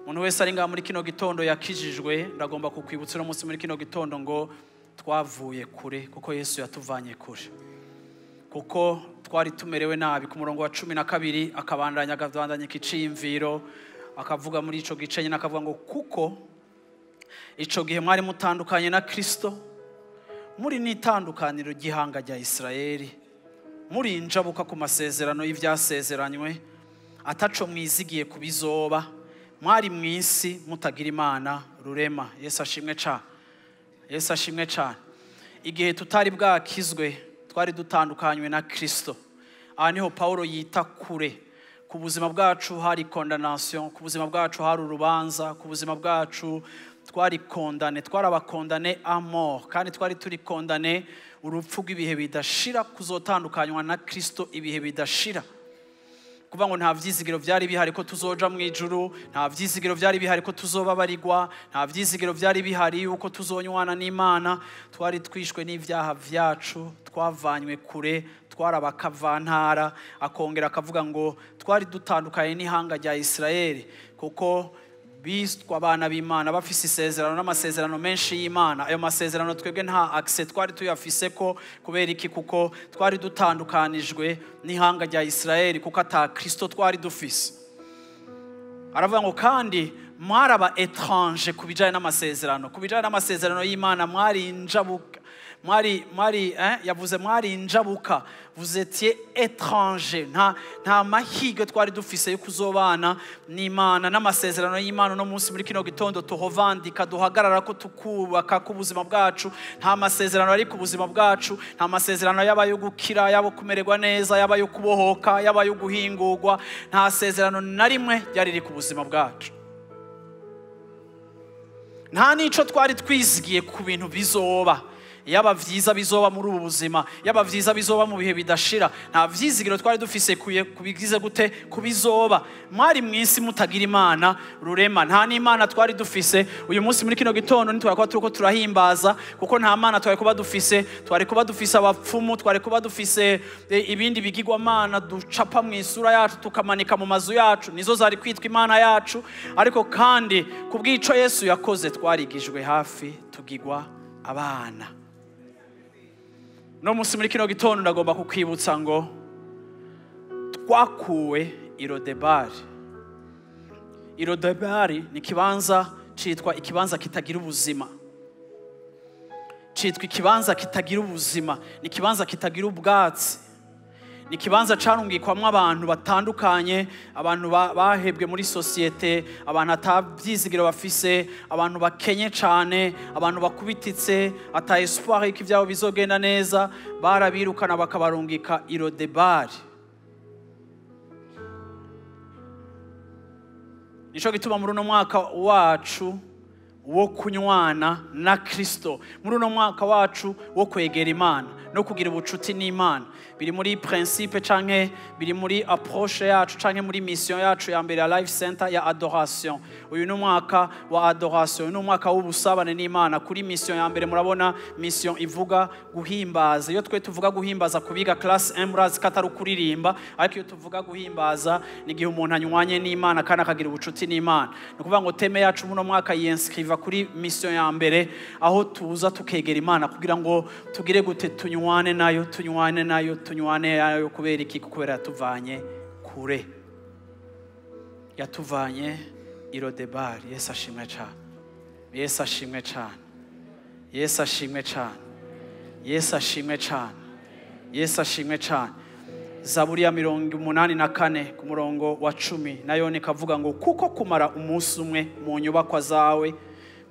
Umuntu wese ari ngaha muri kino gitondo yakijijwe, ndagomba kukwibutsa uno munsi muri kino gitondo ngo twavuye kure kuko Yesu yatuvanye kure. Kuko twari tumerewe nabi. Ku murongo wa 12 akabandanya ikiciyimviro akavuga muri ico gice nyine akavuga ngo kuko ico gihe mwari mutandukanye na Kristo, muri nitandukaniro gihanga rya Isirayeli, muri injabuka ku masezerano y'ivyasezeranywe, ataco mwizigiye ku bizoba, mwari mwisi mutagira Imana rurema. Yesu ashimwe cyane. Yesu ashimwe cyane. Igihe tutari bwakizwe twari dutandukanywe na Kristo. Aha niho Paulo yita kure. Ku buzima bwacu hari condamnation, ku buzima bwacu hari urubanza, ku buzima bwacu twari kondane, twarabakondane à mort, kandi twari turi kondane urupfu rw'ibihe bidashira, kuzotandukanywa na Kristo ibihe bidashira. Kuva ngo nta vyizigiro vyari bihari ko tuzoja mu ijuru, nta vyizigiro vyari bihari ko tuzobabarirwa, nta vyizigiro vyari bihari uko tuzonywana n'Imana. Twari twishwe n'ivyaha vyacu, twavanywe kure, twarabakavantara. Akongera akavuga ngo twari dutandukanye n'ihanga rya Isirayeli kuko biswa abana b'Imana bafise isezerano n'amasezerano menshi y'Imana. Ayo masezerano twebwe nta access twari tuyafise ko, kubera iki? Kuko twari dutandukanijwe n'ihanga rya Isirayeli kuko ata Kristo twari dufise. Aravuga ngo kandi mwaraba étranger kubijanye n'amasezerano, kubijanye n'amasezerano y'Imana mwari injabuka, yavuze mwari injabuka, vous étiez étranger. Nta mahirwe twari dufise yo kuzobana n'Imana n'amasezerano y'Imana. No munsi muri kino gitondo tuhovandika, duhagarara ko tukubaka ku buzima bwacu. Nta masezerano ari ku buzima bwacu, nta masezerano yaba yo gukira, yaba kumererwa neza, yaba yo kubohoka, yaba yo guhingurwa. Nta sezerano na rimwe ryari riri ku buzima bwacu. Nta nico twari twizigiye ku bintu bizoba, yaba vyiza bizoba muri ubu buzima, yaba vyiza bizoba mu bihe bidashira. Nta vyizigiro twari dufise kubigize gute kubizoba. Mwari mwisi mutagira Imana rurema, nta n'Imana twari dufise. Uyu munsi muri kino gitondo nitwakwa turiko turahimbaza kuko nta Mana twari kuba dufise. Twari kuba dufise abapfumu, twari kuba dufise ibindi bigirwa Mana ducapa mu isura yacu tukamanika mu mazu yacu, nizo zari kwitwa Imana yacu. Ariko kandi kubw'ico Yesu yakoze twarigijwe hafi, tugirwa abana. No munsi muri kino gitondo ndagomba kukwibutsa ngo twakuwe Lo-Debari. Lo-Debari ni kibanza citwa ikibanza kitagira ubuzima. Citwa ikibanza kitagira ubuzima, ni kibanza kitagira ubwatsi. Ni kibanza carungikwamwe abantu batandukanye, abantu bahebwe muri societe, abantu atavyizigiro bafise, abantu bakenye cane, abantu bakubititse, ata espoir y'iki vyabo bizogenda neza. Barabirukana bakabarungika Lo-Debari. Nico gituma muri uno mwaka wacu wo kunywana na Kristo, muri uno mwaka wacu wo kwegera Imana no kugira ubucuti n'Imana, biri muri principe canke biri muri approche yacu canke muri mission yacu ya mbere ya life center ya adoration. Uyu ni umwaka wa adoration, ni umwaka w'ubusabane n'Imana. Kuri mission ya mbere murabona mission ivuga guhimbaza. Iyo twe tuvuga guhimbaza kubiga class 1 murazi katari kuririmba, ariko iyo tuvuga guhimbaza ni gihe umuntu anywanye n'Imana kandi akagira ubucuti n'Imana. No kuvuga ngo teme yacu muno mwaka yinscriva kuri mission ya mbere, aho tuza tukegera Imana kugira ngo tugire gute tunywane nayo, tunywane nayo, tunywane nayo. Kubera iki? Kubera yatuvanye kure, yatuvanye Lo-Debari. Yesu ashimwe cyane. Yesu ashimwe cyane. Yesu ashimwe cyane. Yesu ashimwe cyane. Yesu ashimwe cyane. Zaburi ya 84 ku murongo wa 10 nayo nikavuga ngo kuko kumara umunsi umwe mu nyubakwa zawe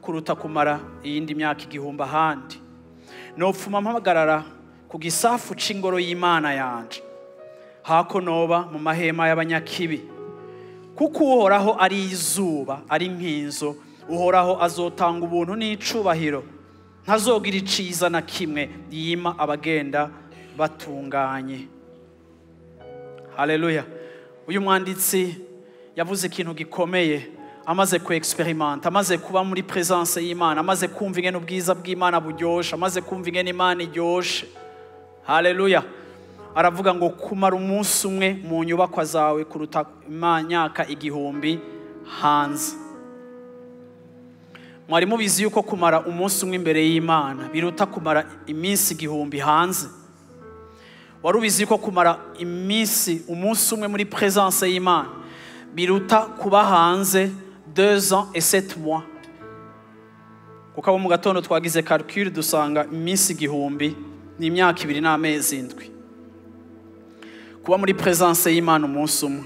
kuruta kumara iyindi myaka igihumbi ahandi. Nopfuma mpagarara ku gisafu c'ingoro y'Imana yanje, hako noba mu mahema y'abanyakibi. Kuko uhoraho ari izuba, ari nk'inzo, uhoraho azotanga ubuntu n'icubahiro, ntazogira iciza na kimwe yima abagenda batunganye. Haleluya. Uyu mwanditsi yavuze ikintu gikomeye, amaze ku experiment, amaze kuba muri presence y'Imana, amaze kumva ingene ubwiza bw'Imana buryoshe, amaze kumva ingene Imana iryoshe. Haleluya. aravuga ngo kumara umunsi umwe mu nyubakwa zawe kuruta imyaka 1000 hanze. Mwari mubizi yuko kumara umunsi umwe imbere y'Imana biruta kumara iminsi 1000 hanze? Wari ubizi ko kumara umunsi umwe muri presence y'Imana biruta kuba hanze 2 ans et 7 mois? Kuko abo mu gatondo twagize calcul dusanga iminsi 1000 ni imyaka 2 n'amezi 7. Kuba muri presence y'Imana umunsi umwe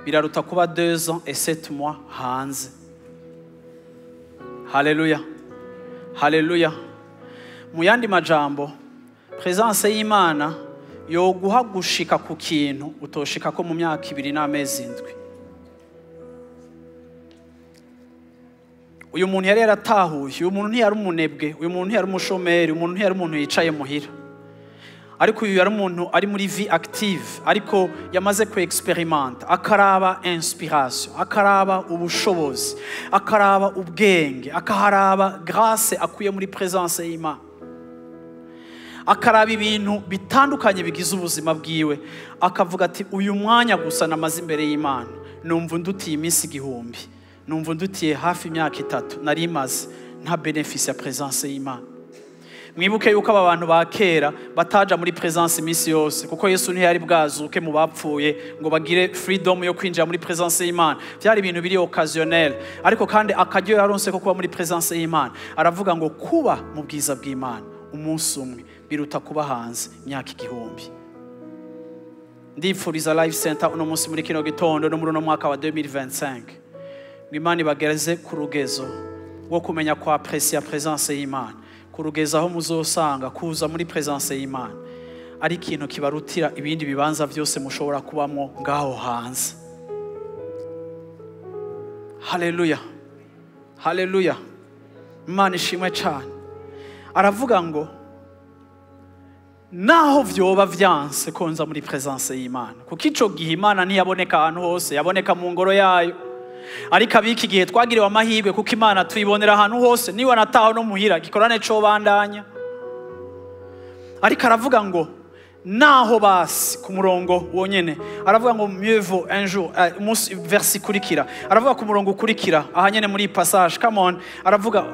biraruta kuba 2 ans et 7 mois hanze. Haleluya, haleluya. Mu yandi majambo, presence y'Imana yo guha gushika ku kintu utoshika ko mu myaka 2 n'amezi 7. Uyu muntu yari yaratahuye, uyu muntu ntiyari umunebwe, uyu muntu ntiyari umushomeri, uyu muntu ntiyari umuntu yicaye muhira. Ariko uyu yari umuntu ari muri vie active, ariko yamaze ku experiment, akaraba inspiration, akaraba ubushobozi, akaraba ubwenge, akaharaba grâce akuye muri presence y'Imana. Akaraba ibintu bitandukanye bigize ubuzima bwiwe, akavuga ati uyu mwanya gusa namaze imbere y'Imana numva ndutiye iminsi 1000, numva ndutiye hafi imyaka 3 nari maze nta benefice ya presence y'Imana. Mwibuke yuko aba bantu ba kera bataja muri presence iminsi yose, kuko Yesu ntiyari bwazuke mu bapfuye ngo bagire freedom yo kwinjira muri presence y'Imana. Byari ibintu biri occasionnel, ariko kandi akaryo yaronse ko kuba muri presence y'Imana. Aravuga ngo kuba mu bwiza bw'Imana umunsi umwe biruta kuba hanze imyaka 1000. Ndifuriza Life Center uno munsi muri kino gitondo no muri no mwaka wa 2025 Imana ibagereze ku rugezo wo kumenya kwa apprécier presence y'Imana, kurugeza aho muzosanga kuza muri presence y'Imana ari ikintu kibarutira ibindi bibanza byose mushobora kubamwo ngaho hanze. Haleluya, haleluya. Imana ishimwe cyane. Aravuga ngo naho vyoba vyanse konza muri presence y'Imana, kuko ico gihe Imana ntiyaboneka ahantu hose, yaboneka mu ngoro yayo. Ariko abiki gihe twagiriwe amahirwe kuko Imana tuyibonera ahantu hose, niwe nataho no muhira gikorane cyo bandanya. Ariko aravuga ngo naho basi ku murongo wonyene, aravuga ngo mieux vaut un jour, versi kurikira, aravuga ku murongo ukurikira ahanyene muri passage, come on, aravuga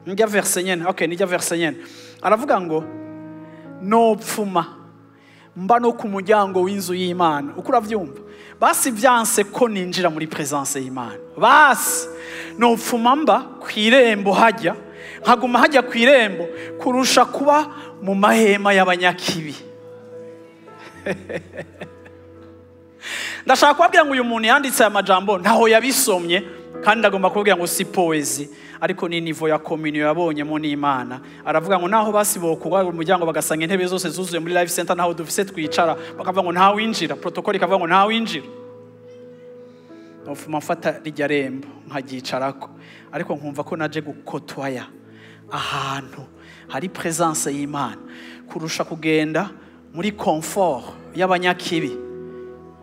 njya verse nyene, okay, njya verse nyene. Aravuga ngo nopfuma mba no ku muryango w'inzu y'Imana. Uko uravyumva? Basi vyanse ko ninjira muri presence y'Imana, basi nopfuma mba kwirembo hajya, nkaguma hajya kwirembo kurusha kuba mu mahema y'abanyakibi. Ndashaka kubabwira ngo uyu muntu yanditse aya majambo ntaho yabisomye, kandi ndagomba kubabwira ngo si poezi, ariko ni niveau ya communion yabonyemo n'Imana. Aravuga ngo naho basibo kuba umuryango bagasanga intebe zose zuzuye muri Life Center naho dufise twicara, bakavuga ngo nta winjira, protocol ikavuga ngo nta winjira. Nofuma mfata rijya rembo nkagicarako, ariko nkumva ko naje gukotwaya ahantu hari presence y'Imana kurusha kugenda muri confort y'abanyakibi,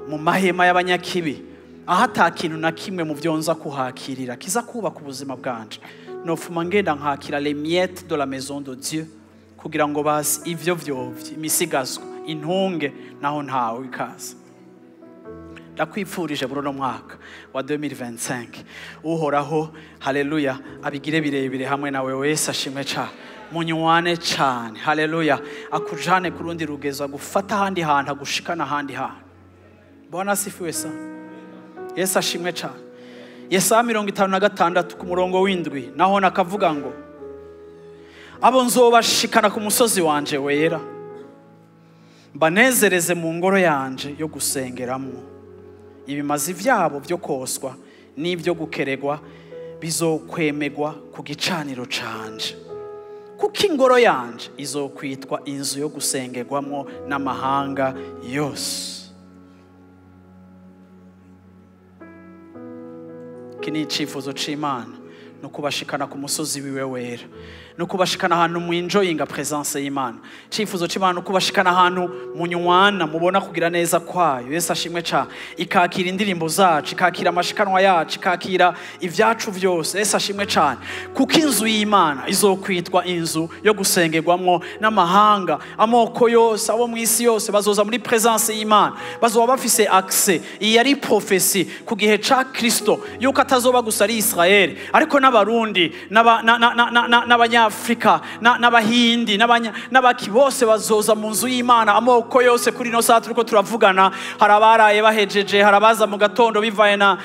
mu mahema y'abanyakibi, aho atakintu na kimwe mu vyonza kuhakirira kiza kubaka ubuzima bwanje. Nofuma ngenda nkakira les miettes de la maison de Dieu, kugira ngo basi ivyo vyovye imisigazwa intunge naho ntawe ikaza. Ndakwipfurije burono mwaka wa 2025 uhoraho, haleluya, abigire birebire hamwe nawe wese ashimwe cyane, munywane cyane, haleluya, akujane ku rundi rugezo, gufata handi hantu gushikana handi hantu. Bwana asifiwe sana. Yesu ashimwe cyane. Yesaya 56 ku murongo w'indwi naho nakavuga ngo abo nzobashikana ku musozi wanje wera, banezereze mu ngoro yanje yo gusengeramo. Ibimazi vyabo byo koswa n'ibyo gukeregwa bizokwemegwa ku gicaniro canje, kuko ingoro yanje izokwitwa inzu yo gusengerwamo n'amahanga yose. Kini icifuzo c'Imana no kubashikana ku musozi wiwe wera, no kubashikana ahantu mu enjoyinga presence y'Imana. Cifuzo c'Imana no kubashikana ahantu mu nywana mubona kugira neza kwayo. Yesu ashimwe ca, ikakira indirimbo zacu, ikakira amashikanwa yacu, ikakira ivyacu vyose. Yesu ashimwe cane, kuko inzu y'Imana izokwitwa inzu yo gusengerwamwo n'amahanga, amoko yose, abo mw'isi yose bazoza muri presence y'Imana, bazoba bafise accès. Iyi yari prophecy ku gihe ca Kristo yuko atazoba gusa ari Israeli, ariko n'abarundi n'abanyafrika n'abahindi n'abaki bose bazoza mu nzu y'Imana, amoko yose. Kuri no saa turiko turavugana, harabaraye bahejeje, harabaza mu gatondo bivaye na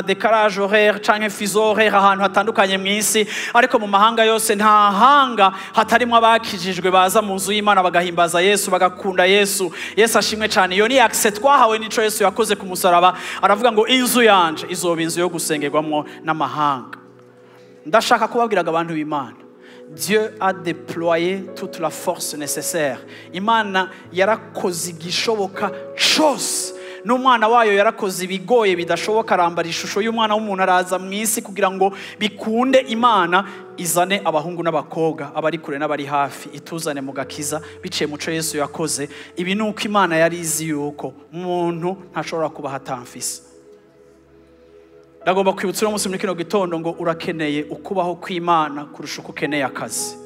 décalage horaire canke fuseau horaire ahantu hatandukanye mw'isi, ariko mu mahanga yose nta hanga hatarimwe abakijijwe baza mu nzu y'Imana bagahimbaza Yesu, bagakunda Yesu. Yesu ashimwe cyane. Iyo ni accès twahawe n'ico Yesu yakoze ku musaraba. Aravuga ngo inzu yanje izoba inzu yo gusengerwamwo n'amahanga. Ndashaka kubabwiraga abantu b'Imana, Dieu a déployé toute la force nécessaire. Imana yarakoze igishoboka cyose, n'umwana wayo yarakoze ibigoye bidashoboka, arambara ishusho y'umwana w'umuntu, araza mu isi kugira ngo bikunde Imana izane abahungu n'abakobwa, abari kure n'abari hafi, ituzane mu gakiza biciye muco Yesu yakoze. Ibi nuko Imana yari izi yuko umuntu ntashobora kuba hatamfise. Ndagomba kwibutsa uno munsi muri kino gitondo ngo urakeneye ukubaho kw'Imana kurusha uko ukeneye akazi.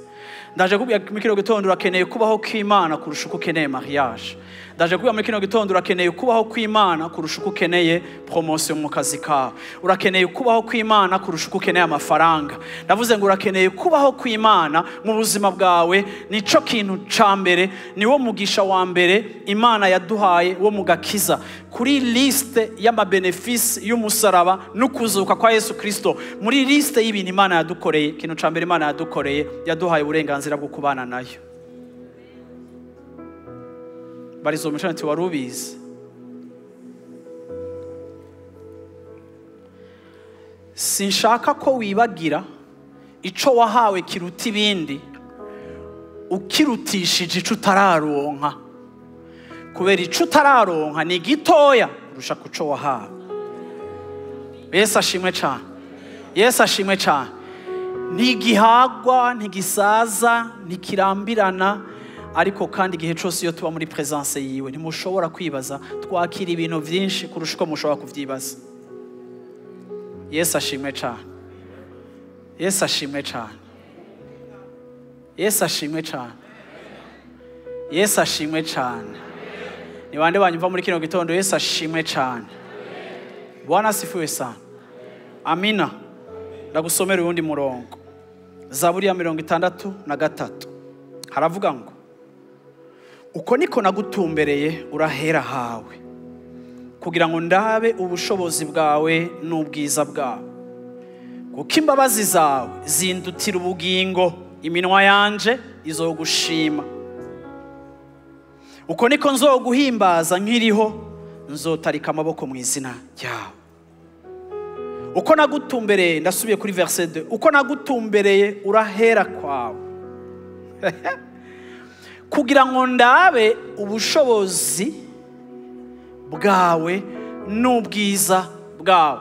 Ndaje kubwira muri kino gitondo urakeneye kubaho kw'Imana kurusha uko ukeneye mariage. Ndaje kubwira muri kino gitondo urakeneye kubaho kw'Imana kurusha uko ukeneye promotion mu kazi kawe. Urakeneye kubaho kw'Imana kurusha uko ukeneye amafaranga. Ndavuze ngo urakeneye kubaho kw'Imana mu buzima bwawe. Nico kintu ca mbere, niwo mugisha wa mbere Imana yaduhaye wo mu gakiza. Kuri liste y'amabenefice y'umusaraba n'ukuzuka kwa Yesu Kristo, muri liste y'ibintu Imana yadukoreye, ikintu ca mbere Imana yadukoreye, yaduhaye uburenganzira bwo kubana nayo. Barizo mishana ti warubizi. Sinshaka ko wibagira ico wahawe kiruta ibindi, ukirutishije ico utararonka. Kubera ico utararonka ni gitoya kurusha kuco wahawe. Yesu ashimwe cyane. Yesu ashimwe cyane. Ntigihagwa, ntigisaza, ntikirambirana, ariko kandi igihe cyose iyo tuba muri presence yiwe ntimushobora kwibaza, twakira ibintu byinshi kurusha uko mushobora kuvyibaza. Yesu ashimwe cyane. Yesu ashimwe cyane. Yesu ashimwe cyane. Yesu ashimwe cyane. Ni bande banyumva muri kino gitondo? Yesu ashimwe cyane. Bwana asifiwe sana. Amina. Ndagusomera uwundi murongo. Zaburi ya 63 haravuga ngo, uko niko nagutumbereye urahera hawe, kugira ngo ndabe ubushobozi bwawe n'ubwiza bwawe. Kuko imbabazi zawe zindutira ubugingo, iminwa yanje izogushima. Uko niko nzoguhimbaza nkiriho, nzotarika amaboko mu izina ryawe. Uko nagutumbereye, ndasubiye kuri verset 2, uko nagutumbereye urahera kwawe kugira ngo ndabe ubushobozi bwawe n'ubwiza bwawe.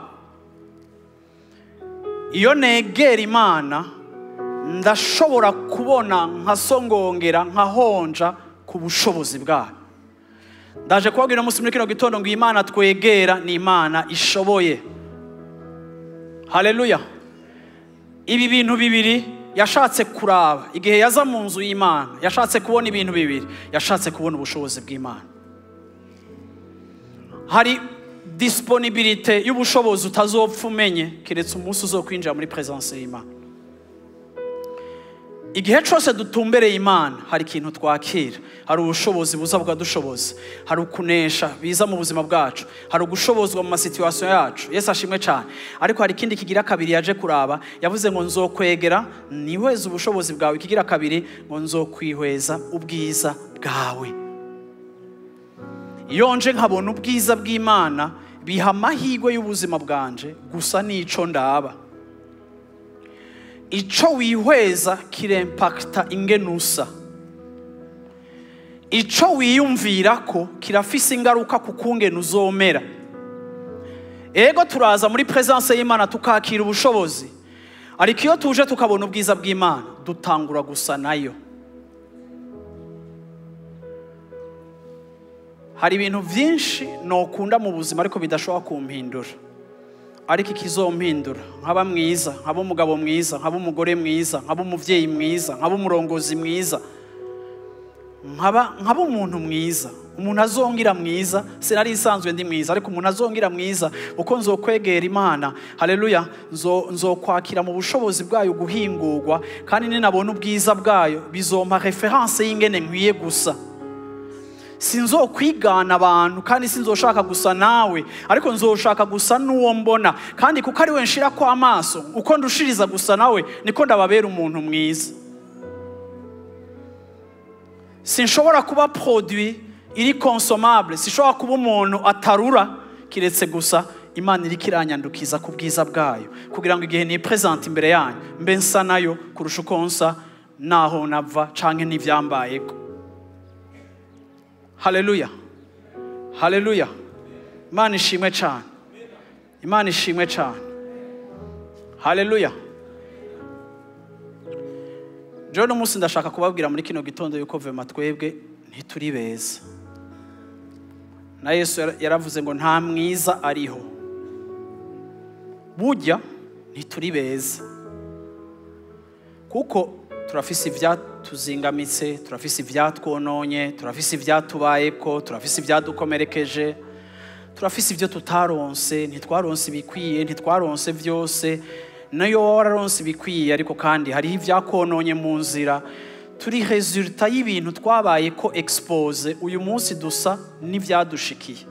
Iyo negera Imana ndashobora kubona nkasongongera nkahonja ku bushobozi bwawe. Ndaje kubabwira umunsi muri kino gitondo ngo Imana twegera ni Imana ishoboye. Haleluya. Ibi bintu bibiri yashatse kuraba igihe yaza mu nzu y'Imana, yashatse kubona ibintu bibiri. Yashatse kubona ubushobozi bw'Imana. Hari disponibilité y'ubushobozi utazopfa umenye kiretse umunsi uzokwinjira muri presence y'Imana. Igihe cyose dutumbereye Imana hari ikintu twakira. Hari ubushobozi buza bwadushoboza, hari ukunesha biza mu buzima bwacu, hari ugushobozwa mu masituation yacu. Yesu ashimwe cyane. Ariko hari ikindi kigira kabiri yaje kuraba, yavuze ngo nzokwegera nihweza ubushobozi bwawe. Ikigira kabiri ngo nzokwihweza ubwiza bwawe. Iyo nje nkabona ubwiza bw'Imana biha amahirwe y'ubuzima bwanje gusa n'ico ndaba. Ico wihweza kirempakta ingenusa. Ico wiyumvira ko kirafise ingaruka ku kungene uzomera. Ego turaza muri presence y'Imana tukakira ubushobozi, ariko iyo tuje tukabona ubwiza bw'Imana dutangura gusa nayo. Hari ibintu byinshi nokunda mu buzima ariko bidashobora kumpindura, ariko ikizompindura nkaba mwiza, nkaba umugabo mwiza, nkaba umugore mwiza, nkaba umuvyeyi mwiza, nkaba umurongozi mwiza, nkaba umuntu mwiza, umuntu azongira mwiza. Sinari isanzwe ndi mwiza, ariko umuntu azongira mwiza uko nzokwegera Imana. Haleluya. Nzokwakira mu bushobozi bwayo guhingurwa, kandi ninabona ubwiza bwayo bizompa reference y'ingene nkwiye gusa. Sinzokwigana abantu kandi sinzoshaka gusa nawe, ariko nzoshaka gusa n'uwo mbona, kandi kuko ari we nshira kwa amaso, uko ndushiriza gusa nawe niko ndababera umuntu mwiza. Sinshobora kuba produit iri consommable, sinshobora kuba umuntu atarura, kiretse gusa Imana iri kiranyandukiza ku bwiza bwayo, kugira ngo igihe ni present imbere yanyu mbe nsa nayo kurusha uko nsa naho nava canke n'ivyambayeko. Haleluya, haleluya. Imana ishimwe cyane, Imana ishimwe cyane. Haleluya. John umunsi ndashaka kubabwira muri kino gitondo yuko vema twebwe ntituri beza, na Yesu yaravuze ngo nta mwiza ariho. Burya ntituri beza kuko turafise ivyatuzingamitse, turafise ivyatwononye, turafise ivyatubayeko, turafise ivyadukomerekeje, turafise ivyo tutaronse, ntitwaronse ibikwiye, ntitwaronse vyose. Nayo wararonse ibikwiye, ariko kandi hariho ivyakononye mu nzira. Turi resultat y'ibintu twabayeko expose, uyu munsi dusa n'ivyadushikiye.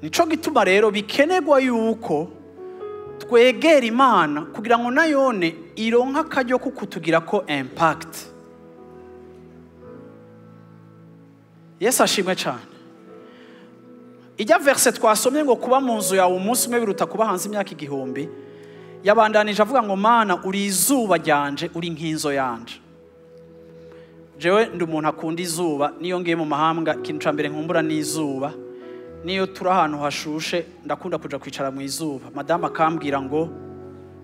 Nico gituma rero bikenerwa yuko twegera Imana kugira ngo nayone ironka akaryo ko kutugira ko impact. Yesu ashimwe cyane. Ijya verse twasomye ngo kuba mu nzu yawe umunsi umwe biruta kuba hanze imyaka 1000, yabandanije avuga ngo Mana uri izuba ryanje, uri nk'inzo yanje. Jewe ndi umuntu akunda izuba, niyo ngiye mu mahanga ikintu ca mbere nkumbura n'izuba. Niyo turi ahantu hashushe ndakunda kuja kwicara mu izuba. Madame akambwira ngo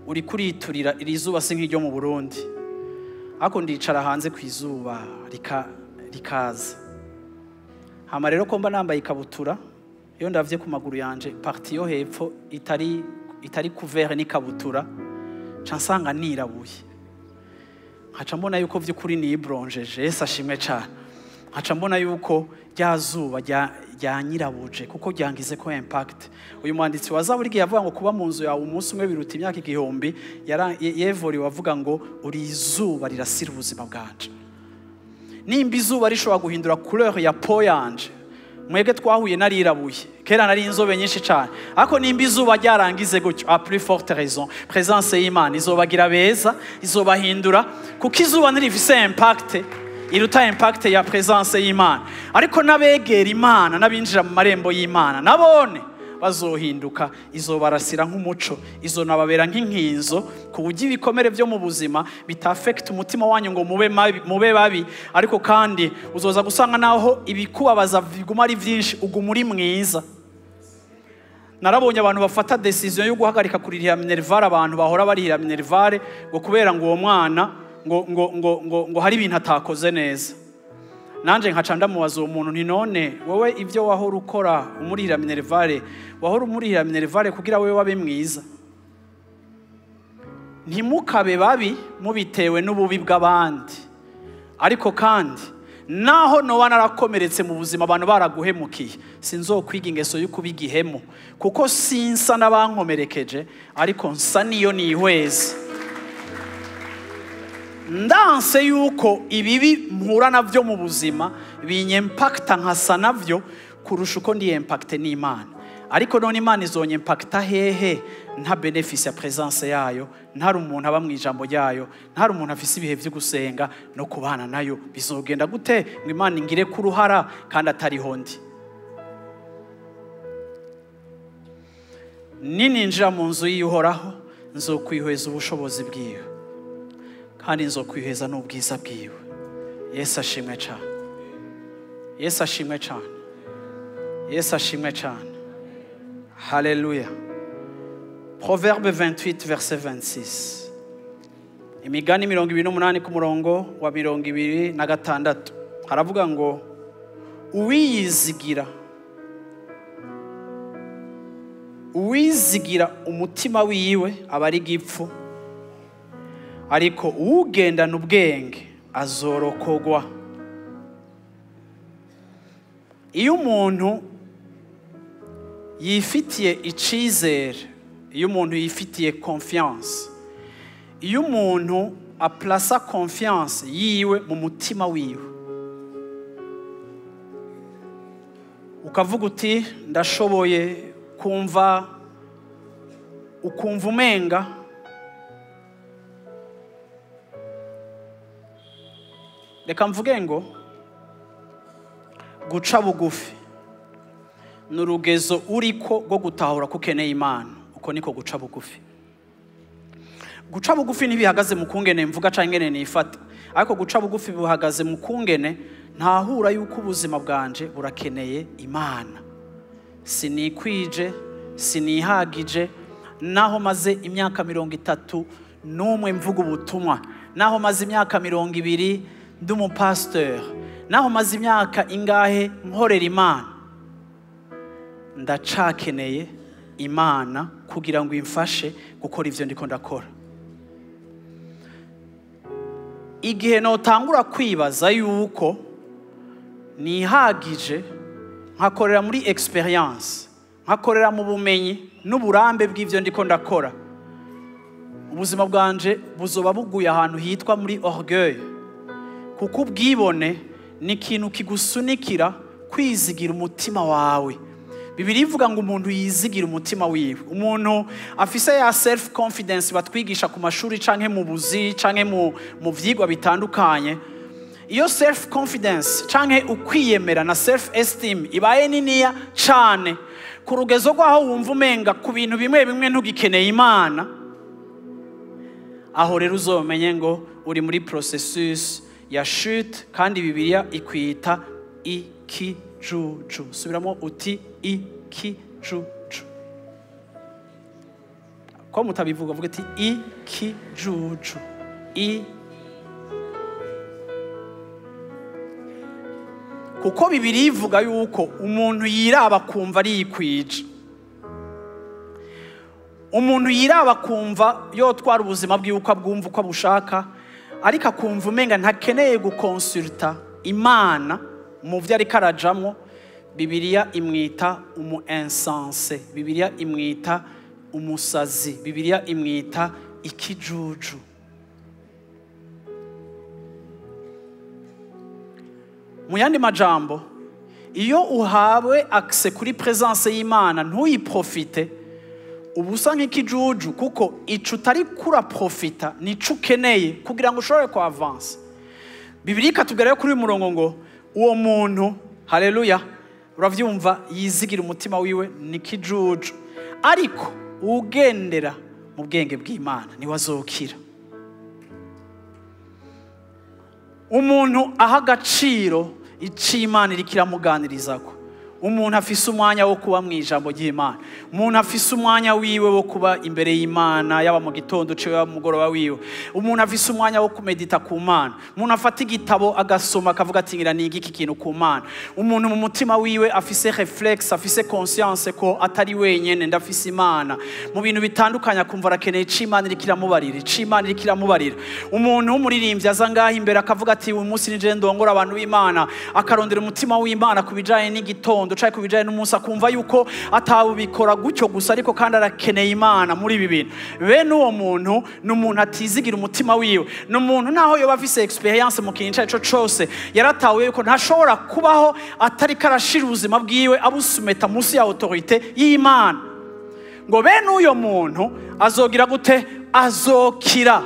uri kuriturira, iri zuba si nk'iryo mu Burundi. Ako ndicara hanze ku izuba rikaza. Hama rero ko mba nambaye ikabutura, iyo ndavye ku maguru yanje parti yo hepfo itari couvert n'ikabutura, cansanga nirabuye. Nkaca mbona yuko vy'ukuri ni bronjeje. Yesu ashimwe cyane. Nkaca mbona yuko rya zuba ryanyirabuje kuko ryangize ko impact. Uyu mwanditsi wa Zaburi yavuga ngo kuba mu nzu yawe umunsi umwe biruta imyaka 1000, yevori wavuga ngo uri izuba rirasira ubuzima bwanje. Nimba izuba rishobora guhindura couleur ya peau yanje, mwege twahuye narirabuye, kera nari inzobe nyinshi cyane, ariko nimba izuba ryarangize gutyo, a plus forte raison présence y'Imana izobagira beza, izobahindura, kuko izuba ntirifise impact iruta impact ya présence y'Imana. Ariko nabegera Imana, nabinjira mu marembo y'Imana, nabone bazohinduka, izobarasira nk'umuco, izonababera nk'inkinzo, ku buryo ibikomere byo mu buzima bitafect umutima wanyu ngo mube babi, ariko kandi uzoza gusanga naho ibikubabaza biguma ari byinshi uguma uri mwiza. Narabonye abantu bafata decision yo guhagarika kurihira minervare, abantu bahora barihira minervare ngo kubera ngo uwo mwana ngo hari ibintu atakoze neza. Nanje nkaca ndamubaza uwo muntu nti none wowe ivyo wahora ukora umurihira minervare, wahora umurihira minervare kugira wewe wabe mwiza? Ntimukabe babi mubitewe n'ububi bw'abandi, ariko kandi naho noba narakomeretse mu buzima abantu baraguhemukiye, sinzokwiga ingeso yo kubigihemu, kuko sinsa n'abankomerekeje, ariko nsa niyo nihweza. Ndanse yuko ibibi mpura navyo mu buzima binyempacta nkasa navyo kurusha uko ndi impacte n'Imana. Ariko none Imana izonyempacta hehe nta benefice ya presence yayo, ntari umuntu aba mu ijambo ryayo, ntari umuntu afise ibihe byo gusenga no kubana nayo. Bizogenda gute ngo Imana ingire ku ruhara kandi atariho ndi? Nininjira mu nzu y'Uhoraho nzokwihweza ubushobozi bwiwe, kandi nzokwiheza n'ubwiza bwiwe. Yesu ashimwe cyane. Yesu ashimwe cyane. Yesu ashimwe cyane. Haleluya. Proverbe 28 verset 26. Imigani 28 ku murongo wa 26 haravuga ngo uwizigira umutima wiwe aba ari gipfu, ariko ugendana ubwenge azorokogwa. Iyo umuntu yifitiye icizere, iyo umuntu yifitiye confiance, iyo umuntu aplasa confiance yiwe mu mutima wiwe, ukavuga uti ndashoboye ukumva umenga reka mvuge ngo guca bugufi ni urugezo uriko rwo gutahura ko ukeneye Imana. Uko niko guca bugufi. Guca bugufi ntibihagaze mu kungene mvuga canke ngene nifata, ariko guca bugufi buhagaze mu kungene ntahura yuko ubuzima bwanje burakeneye Imana. Sinikwije, sinihagije, naho maze imyaka 30 n'umwe mvuga ubutumwa, naho maze imyaka 20 ndi umupasteur, naho maze imyaka ingahe nkorera Imana, ndacakeneye Imana kugira ngo imfashe gukora ivyo ndiko ndakora. Igihe notangura kwibaza yuko nihagije, nkakorera muri experience, nkakorera mu bumenyi n'uburambe bw'ivyo ndiko ndakora, ubuzima bwanje buzoba buguye ahantu hitwa muri orgueil, kuko ubwibone ni ikintu kigusunikira kwizigira umutima wawe. Bibiri ivuga ngo umuntu yizigira umutima wiwe. Umuntu afise ya self confidence batwigisha ku mashuri canke mu buzi canke mu vyigwa bitandukanye. Iyo self confidence canke ukwiyemera na self esteem ibaye niniya cane ku rugezo rwaho wumva umenga ku bintu bimwe bimwe ntugikeneye Imana, aho rero uzomenye ngo uri muri processus ya chute, kandi Bibiliya ikwita ikijuju. Subiramo uti ikijuju. Ko mutabivuga vuga ati ikijuju. Kuko Bibiliya ivuga yuko umuntu yiraba kumva ari yikwije. Umuntu yiraba kumva yotwara ubuzima bwiwe uko abwumva uko abushaka, ariko akumva umenga ntakeneye gukonsulta Imana mu vyo ariko arajamwo. Bibiliya imwita umu-insensé, Bibiliya imwita umusazi, Bibiliya imwita ikijuju. Mu yandi majambo, iyo uhawe accès kuri presence y'Imana ntuyiprofite, ubusa nk'ikijuju, kuko ico utari kura profita nico ukeneye kugira ngo ushobore ku avance. Bibiliya ikatubwira kuri uyu murongo ngo uwo muntu, haleluya, uravyumva, yizigira umutima wiwe ni kijuju, ariko ugendera mu bwenge bw'Imana ni wazokira. Umuntu aha agaciro ic'Imana iriko iramuganirizako. Umuntu afise umwanya wo kuba mu ijambo ry'Imana, umuntu afise umwanya wiwe wo kuba imbere y'Imana, yaba mu gitondo cyangwa mu mugoroba wiwe. Umuntu afise umwanya wo kumedita ku Mana, umuntu afata igitabo agasoma akavuga ati ngira nigi iki kintu ku Mana. Umuntu mu mutima wiwe afise reflex, afise conscience ko atari wenyene, ndafise Imana. Mu bintu bitandukanye akumva arakeneye ic'Imana iriko iramubarira, ic'Imana iriko iramubarira. Umuntu w'umuririmbyi aza ngaho imbere akavuga ati uyu munsi nije ndongora abantu b'Imana, akarondera umutima w'Imana kubijanye n'igitondo cyangwa kubijanye n'umunsi, akumva yuko atawubikora gutyo gusa, ariko kandi arakeneye Imana muri ibi bintu. Bene uwo muntu ni umuntu atizigira umutima wiwe, ni umuntu naho yoba afise experience mu kintu cyaco cose, yaratawe yuko ntashobora kubaho atari karashira ubuzima bwiwe abusumeta munsi ya autorité y'Imana. Ngo bene uyo muntu azogira gute? Azokira.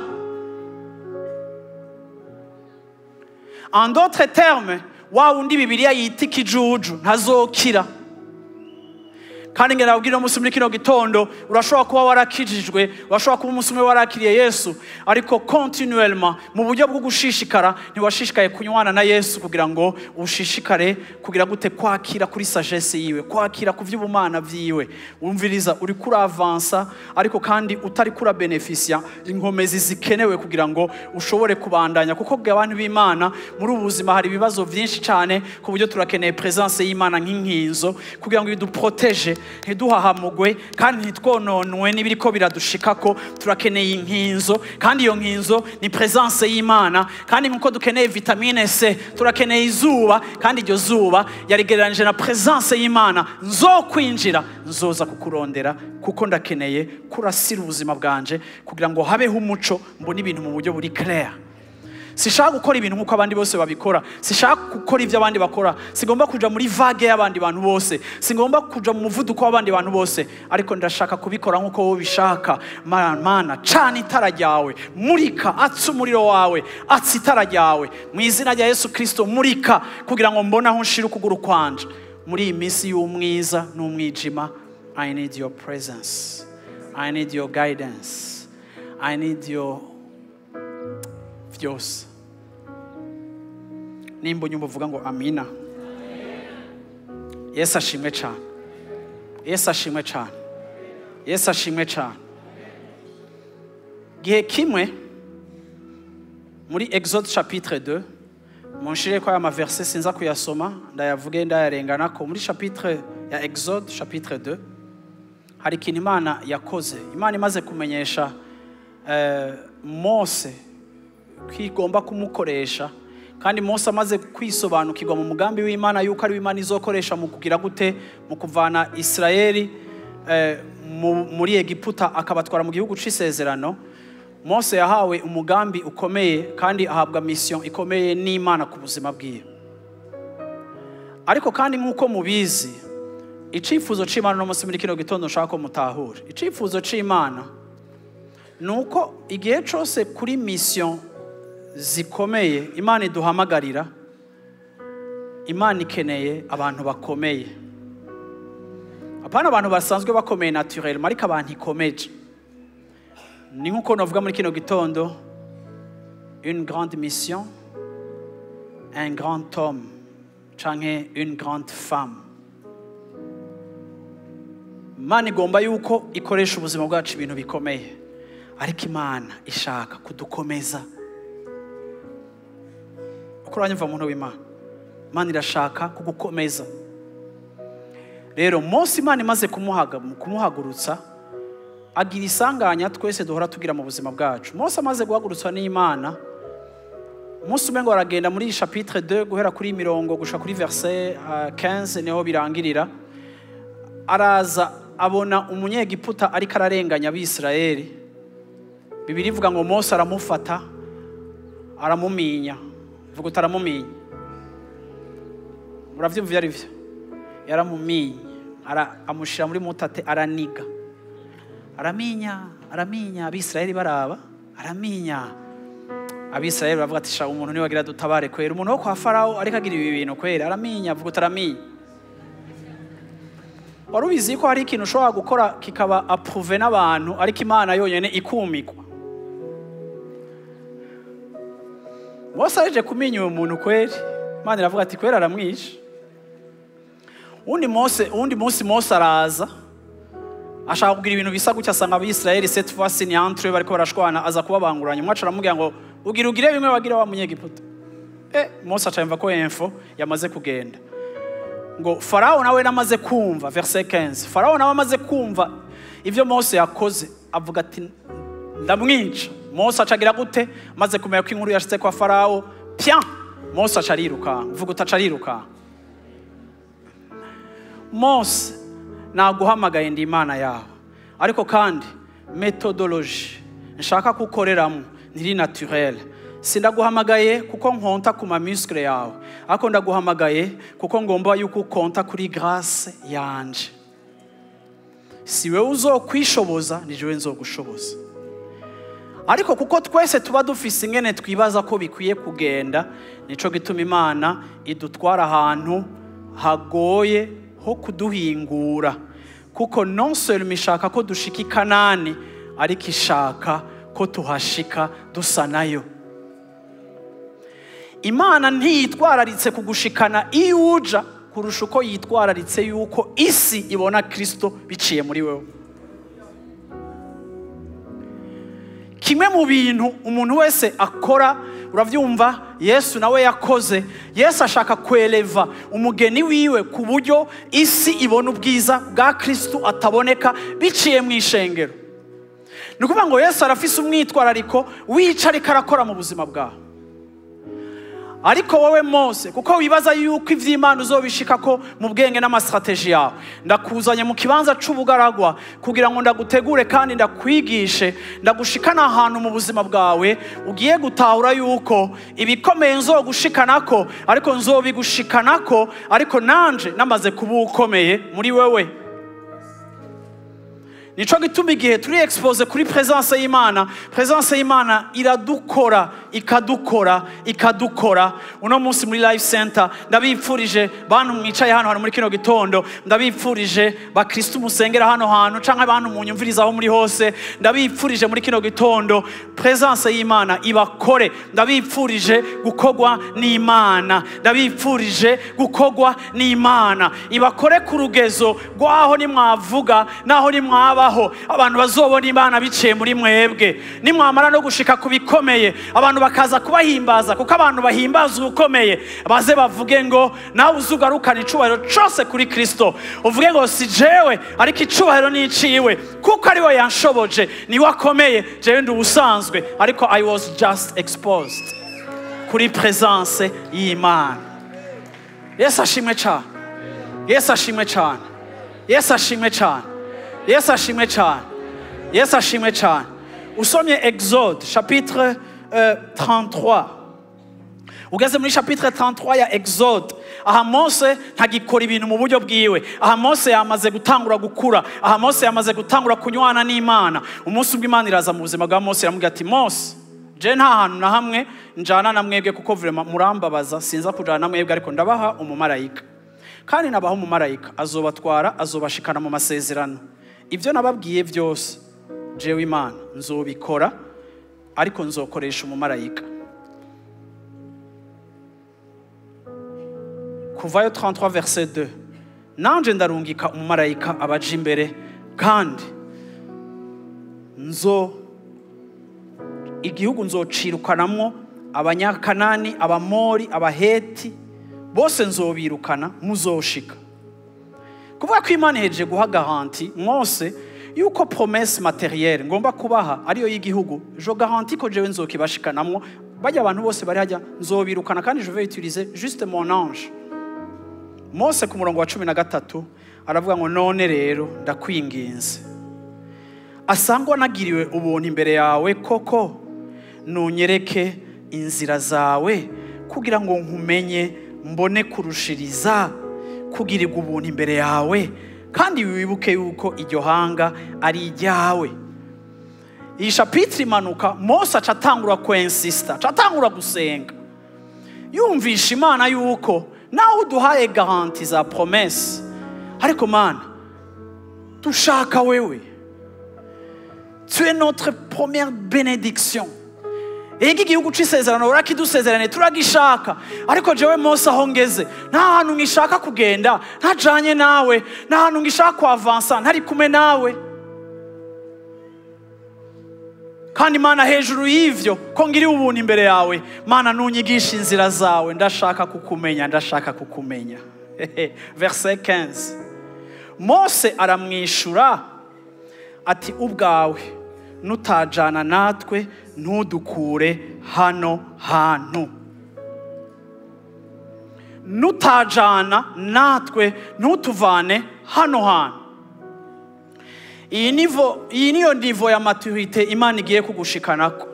En d'autres termes, wa undi Bibiliya yita ikijuju ntazokira. kandi ngera abwira umunsi muri kino gitondo urashobora kuba warakijijwe, urashobora kuba umunsi umwe warakiriye Yesu, ariko continuellement mu buryo bwo gushishikara ntiwashishikaye kunywana na Yesu kugira ngo ushishikare kugira gute kwakira kuri sagesse yiwe, kwakira ku vy'ubumana vyiwe. Umviriza, uri kuri avansa ariko kandi utari kuri beneficia inkomezi zikenewe kugira ngo ushobore kubandanya, kuko abantu b'Imana muri ubuzima hari ibibazo byinshi cyane ku buryo turakeneye presence y'Imana nk'inkinzo kugira ngo iduprotege, ntiduhahamugwe kandi ntitwononwe n'ibiriko biradushikako. Turakeneye inkinzo, kandi iyo nkinzo ni presence y'Imana, kandi nkuko dukeneye vitamine C turakeneye izuba, kandi iryo zuba yarigereranije na presence y'Imana. Nzokwinjira, nzoza kukurondera kuko ndakeneye kurasira ubuzima bwanje kugira ngo habeho umuco, mbona ibintu mu buryo buri clair. Sishaka gukora ibintu nkuko abandi bose babikora, sishaka gukora ivyo abandi bakora, sigomba kuja muri vague y'abandi bantu bose, sigomba kuja mu muvuduko w'abandi bantu bose, ariko ndashaka kubikora nkuko wowe bishaka. Mana, cana itara ryawe, murika, atsa umuriro wawe, atsa itara ryawe mu izina rya Yesu Kristo. Murika kugira ngo mbona aho nshira ukuguru kwanje muri iyi minsi y'umwiza n'umwijima. I need your presence, I need your guidance, I need your byose. Nimba unyumva uvuga ngo amina. Yesu ashimwe cyane, Yesu ashimwe cyane, Yesu ashimwe cyane. Gihe kimwe muri Exode chapitre 2, munshire ko aya maverse sinza kuyasoma, ndayavuge ndayarengana ko muri chapitre ya Exode chapitre 2 hari ikintu Imana yakoze. Imana imaze kumenyesha Mose kwigomba kumukoresha, kandi Mose amaze kwisobanukirwa mu mugambi w'Imana yuko ari Imana izokoresha mu kugira gute mu kuvana Israeli muri Egiputa akabatwara mu gihugu c'isezerano. Mose yahawe umugambi ukomeye kandi ahabwa mission ikomeye n'Imana ku buzima bwiwe. Ariko kandi nk'uko mubizi, icifuzo c'Imana no munsi muri kino gitondo nshaka ko mutahure. Icifuzo c'Imana nuko igihe cyose kuri mission zikomeye Imana iduhamagarira, Imana ikeneye abantu bakomeye. Apana abantu basanzwe bakomeye naturellement, ariko abantu ikomeje. Ni nkuko navuga muri kino gitondo, une grande mission, un grand homme, canke une grande femme. Imana igomba yuko ikoresha ubuzima bwacu ibintu bikomeye, ariko Imana ishaka kudukomeza. Kuranyumva muntu w'Imana, Imana irashaka kugukomeza. Rero Mose Imana imaze kumuhagurutsa, agira isanganya twese duhora tugira mu buzima bwacu. Mose amaze guhagurutswa n'Imana, Mose umengo aragenda muri chapitre 2 guhera kuri mirongo gusha kuri verset 15 niho birangirira. Araza abona umunyegiputa ariko ararenganya ab'Israeli. Bibiri ivuga ngo Mose aramufata, aramuminya. Vuga utaramuminya. Muravyumva yari byo. Yaramuminya, amushira muri mutate, araniga. Araminya ab'Israeli baraba, araminya. Ab'Israeli bavuga ati sha umuntu ni wagira dutabare kwera, umuntu wo kwa Farao ariko agira ibi bintu kwera, araminya. Vuga utaraminya. Warubizi ko hari ikintu ushobora gukora kikaba approuvé n'abantu ariko Imana yonyene ikumikwa. Mose aje kuminya uwo muntu kweri, Imana iravuga ati kwera aramwisha. Undi munsi Mose araza ashaka kugira ibintu bisa gutya, asanga ab'Israeli cette fois ni entre bariko barashwana, aza kubabanguranya. Umwacu aramubwira ngo ugire bimwe bagira wa munyegiputa. Mose acayumva ko info yamaze kugenda. Ngo Farao nawe namaze kumva, verset 15. Farao nawe amaze kumva ivyo Mose yakoze, avuga ati ndamwica. Mose acagira gute? Maze kumenya ko inkuru yashitse kwa Farao, Mose acariruka. Uvuga utacariruka. Mose naguhamagaye ndi Imana yawe, ariko kandi methodology nshaka kukoreramo ntiri naturel. Sindaguhamagaye kuko nkonta ku ma muscle yawe, ariko ndaguhamagaye kuko ngomba yuko ukonta kuri grâce yanje. Si wewe uzokwishoboza, ni jewe nzogushoboza. Ariko kuko twese tuba dufise ingene twibaza ko bikwiye kugenda, nico gituma Imana idutwara ahantu hagoye ho kuduhingura, kuko non seulement ishaka ko dushika i Kanani ariko ishaka ko tuhashika dusa nayo. Imana ntiyitwararitse kugushikana iyo uja kurusha uko yitwararitse yuko isi ibona Kristo biciye muri wewe. Kimwe mu bintu umuntu wese akora, uravyumva, Yesu nawe yakoze. Yesu ashaka kweleva umugeni wiwe ku buryo isi ibona ubwiza bwa Kristo ataboneka biciye mu ishengero. Ni ukuvuga ngo Yesu arafise umwitwarariko wica ariko arakora mu buzima bwawe. Ariko wowe Mose, kuko wibaza yuko ivy'Imana uzobishikako mu bwenge n'amastrategie yawe, ndakuzanye mu kibanza c'ubugaragwa kugira ngo ndagutegure kandi ndakwigishe, ndagushikana ahantu mu buzima bwawe ugiye gutahura yuko ibikomeye nzogushikanako, ariko nzobigushikanako ariko nanje namaze kuba ukomeye muri wewe. Nico gituma igihe turi expose kuri presence y'Imana, presence y'Imana iradukora, ikadukora. Uno munsi muri life center ndabipfurije bantu mwicaye hano muri kino gitondo, ndabipfurije ba Kristo musengera hano hantu canke bantu munyumviriza aho muri hose, ndabipfurije muri kino gitondo presence y'Imana ibakore, ndabipfurije gukogwa n'Imana, ndabipfurije gukogwa n'Imana ibakore ku rugezo rwaho nimwavuga naho nimwaba abantu bazobona Imana biciye muri mwebwe. Nimwamara no gushika kubikomeye abantu bakaza kubahimbaza, kuko abantu bahimbaza ukomeye baze bavuge ngo nawe uzugarukana icubahiro cyose kuri Kristo, uvuge ngo si jewe ariko icubahiro ni iciwe, kuko ari we yanshoboje, ni we akomeye, jewe ndi ubusanzwe, ariko I was just exposed kuri presence y'Imana. Yesu ashimwe cyane, Yesu ashimwe cyane, Yesu ashimwe cyane, Yesu ashimwe cyane, Yesu ashimwe cyane. Usomye Exode chapitre 33, ugeze muri chapitre 33 ya Exode, aha Mose ntagikora ibintu mu buryo bwiwe, aha Mose yamaze gutangura gukura, aha Mose yamaze gutangura kunywana n'Imana. Umunsi bw'Imana iraza mu buzima bwa Mose iramubwira ati, Mose, je nta hantu na hamwe njana na mwebwe kuko vraiment murambabaza, sinza kujana na mwebwe, ariko ndabaha umumarayika, kandi nabaha umumarayika azobatwara, azobashikana mu masezerano. Ibyo nababwiye byose jewe Imana nzobikora, ariko nzokoresha umumarayika. Kuva 33 verset 2, nanje ndarungika umumarayika abaje imbere, kandi igihugu nzocirukanamwo abanyakanani, abamori, abaheti, bose nzobirukana, muzoshika. Kuvuga ko Imana ihejeje guha garanti Mose yuko promesse matérielle ngomba kubaha ariyo y'igihugu, je garanti ko jewe nzokibashikanamwo, bajya abantu bose bari hajya nzobirukana, kandi je vais utiliser juste mon ange. Mose ku murongo wa 13 aravuga ngo, none rero ndakwinginze, asangwa nagiriwe ubuntu imbere yawe koko, nunyereke inzira zawe kugira ngo nkumenye, mbone kurushiriza kugirirwa ubuntu imbere yawe, kandi wibuke yuko iryo hanga ari iryawe. Iyi chapitre imanuka, Mose acatangura kwensista, acatangura gusenga, yumvisha Imana yuko nawe uduhaye garanti za promesse, ariko Mana dushaka wewe, tu es notre première bénédiction. Egi gihugu c'isezerano urakidusezerane turagishaka, ariko jewe Mose aho ngeze nta hantu ngishaka kugenda ntajanye nawe, nta hantu ngishaka kuavansa ntari kumwe nawe. Kandi Mana hejuru y'ivyo ko ngiri ubuntu imbere yawe, Mana nunyigisha inzira zawe, ndashaka kukumenya, ndashaka kukumenya. Verset 15, Mose aramwishura ati, ubwawe nutajana natwe ntudukure hano hantu. Nutajana natwe ntutuvane hano hantu. Iyi niyo nivo ya maturite Imana igiye kugushikanako.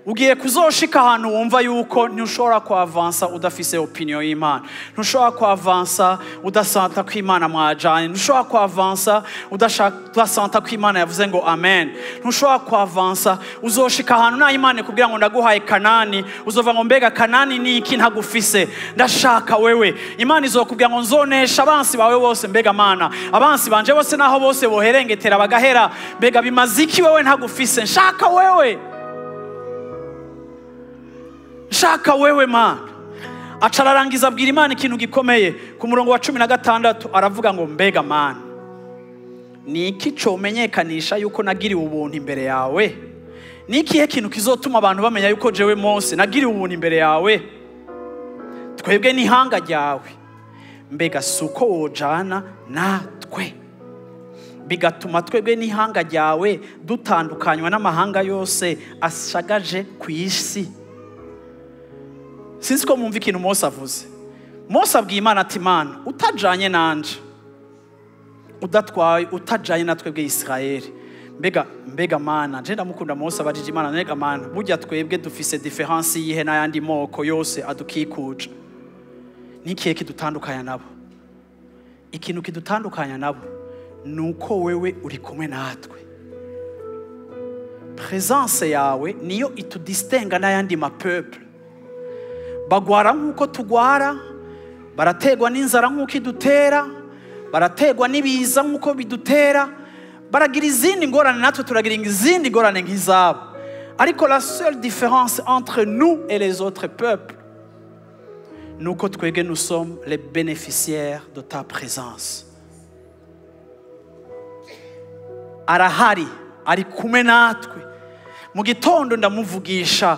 ugiye kuzoshika ahantu wumva yuko ntushobora kwavansa udafise opinion y'Imana, ntushobora kwavansa udasanta ko Imana mwajanye, ntushobora kwavansa udasanta ko Imana yavuze ngo amen, ntushobora kwavansa. Uzoshika ahantu na Imana kubwira ngo ndaguhaye Kanani, uzova ngo mbega Kanani ni iki ntagufise, ndashaka wewe. Imana izokubwira ngo nzonesha abansi bawe bose, mbega Mana abansi banje bose naho bose boherengetera bagahera, mbega bimaziki wewe ntagufise, nshaka wewe, shaka wewe Mana. Acararangiza abwira Imana ikintu gikomeye ku murongo wa 16 aravuga ngo mbega Mana ni iki comenyekanisha yuko nagiriwe ubuntu imbere yawe, ni ikihe kintu kizotuma abantu bamenya yuko jewe Mose nagiriwe ubuntu imbere yawe, twebwe n'ihanga ryawe, mbega suko wojana natwe bigatuma twebwe n'ihanga ryawe dutandukanywa n'amahanga yose ashagaje ku isi. Sinzi ko mwumva ikintu Mose avuze. Mose abwiye Imana ati Mana utajanye nanje, udatwaye utajanye na twebwe Isirayeli, mbega Mana je ndamukunda. Mose abajije Imana, mbega Mana burya twebwe dufise difference yihe n'ayandi moko yose adukikuje, nikihe kidutandukanya nabo? Ikintu kidutandukanya nabo nuko wewe uri kumwe natwe. Presence yawe niyo itudistinga n'ayandi mapeuple. Bagwara nk'uko tugwara, barategwa n'inzara nk'uko idutera, barategwa n'ibiza nk'uko bidutera, baragira izindi ngorane natwe turagira izindi ngorane nk'izabo. Ariko la seule différence entre nous et les autres peuples, nuko twege nous sommes les bénéficiaires de ta présence. Arahari, ari kumwe natwe. Mu gitondo ndamuvugisha,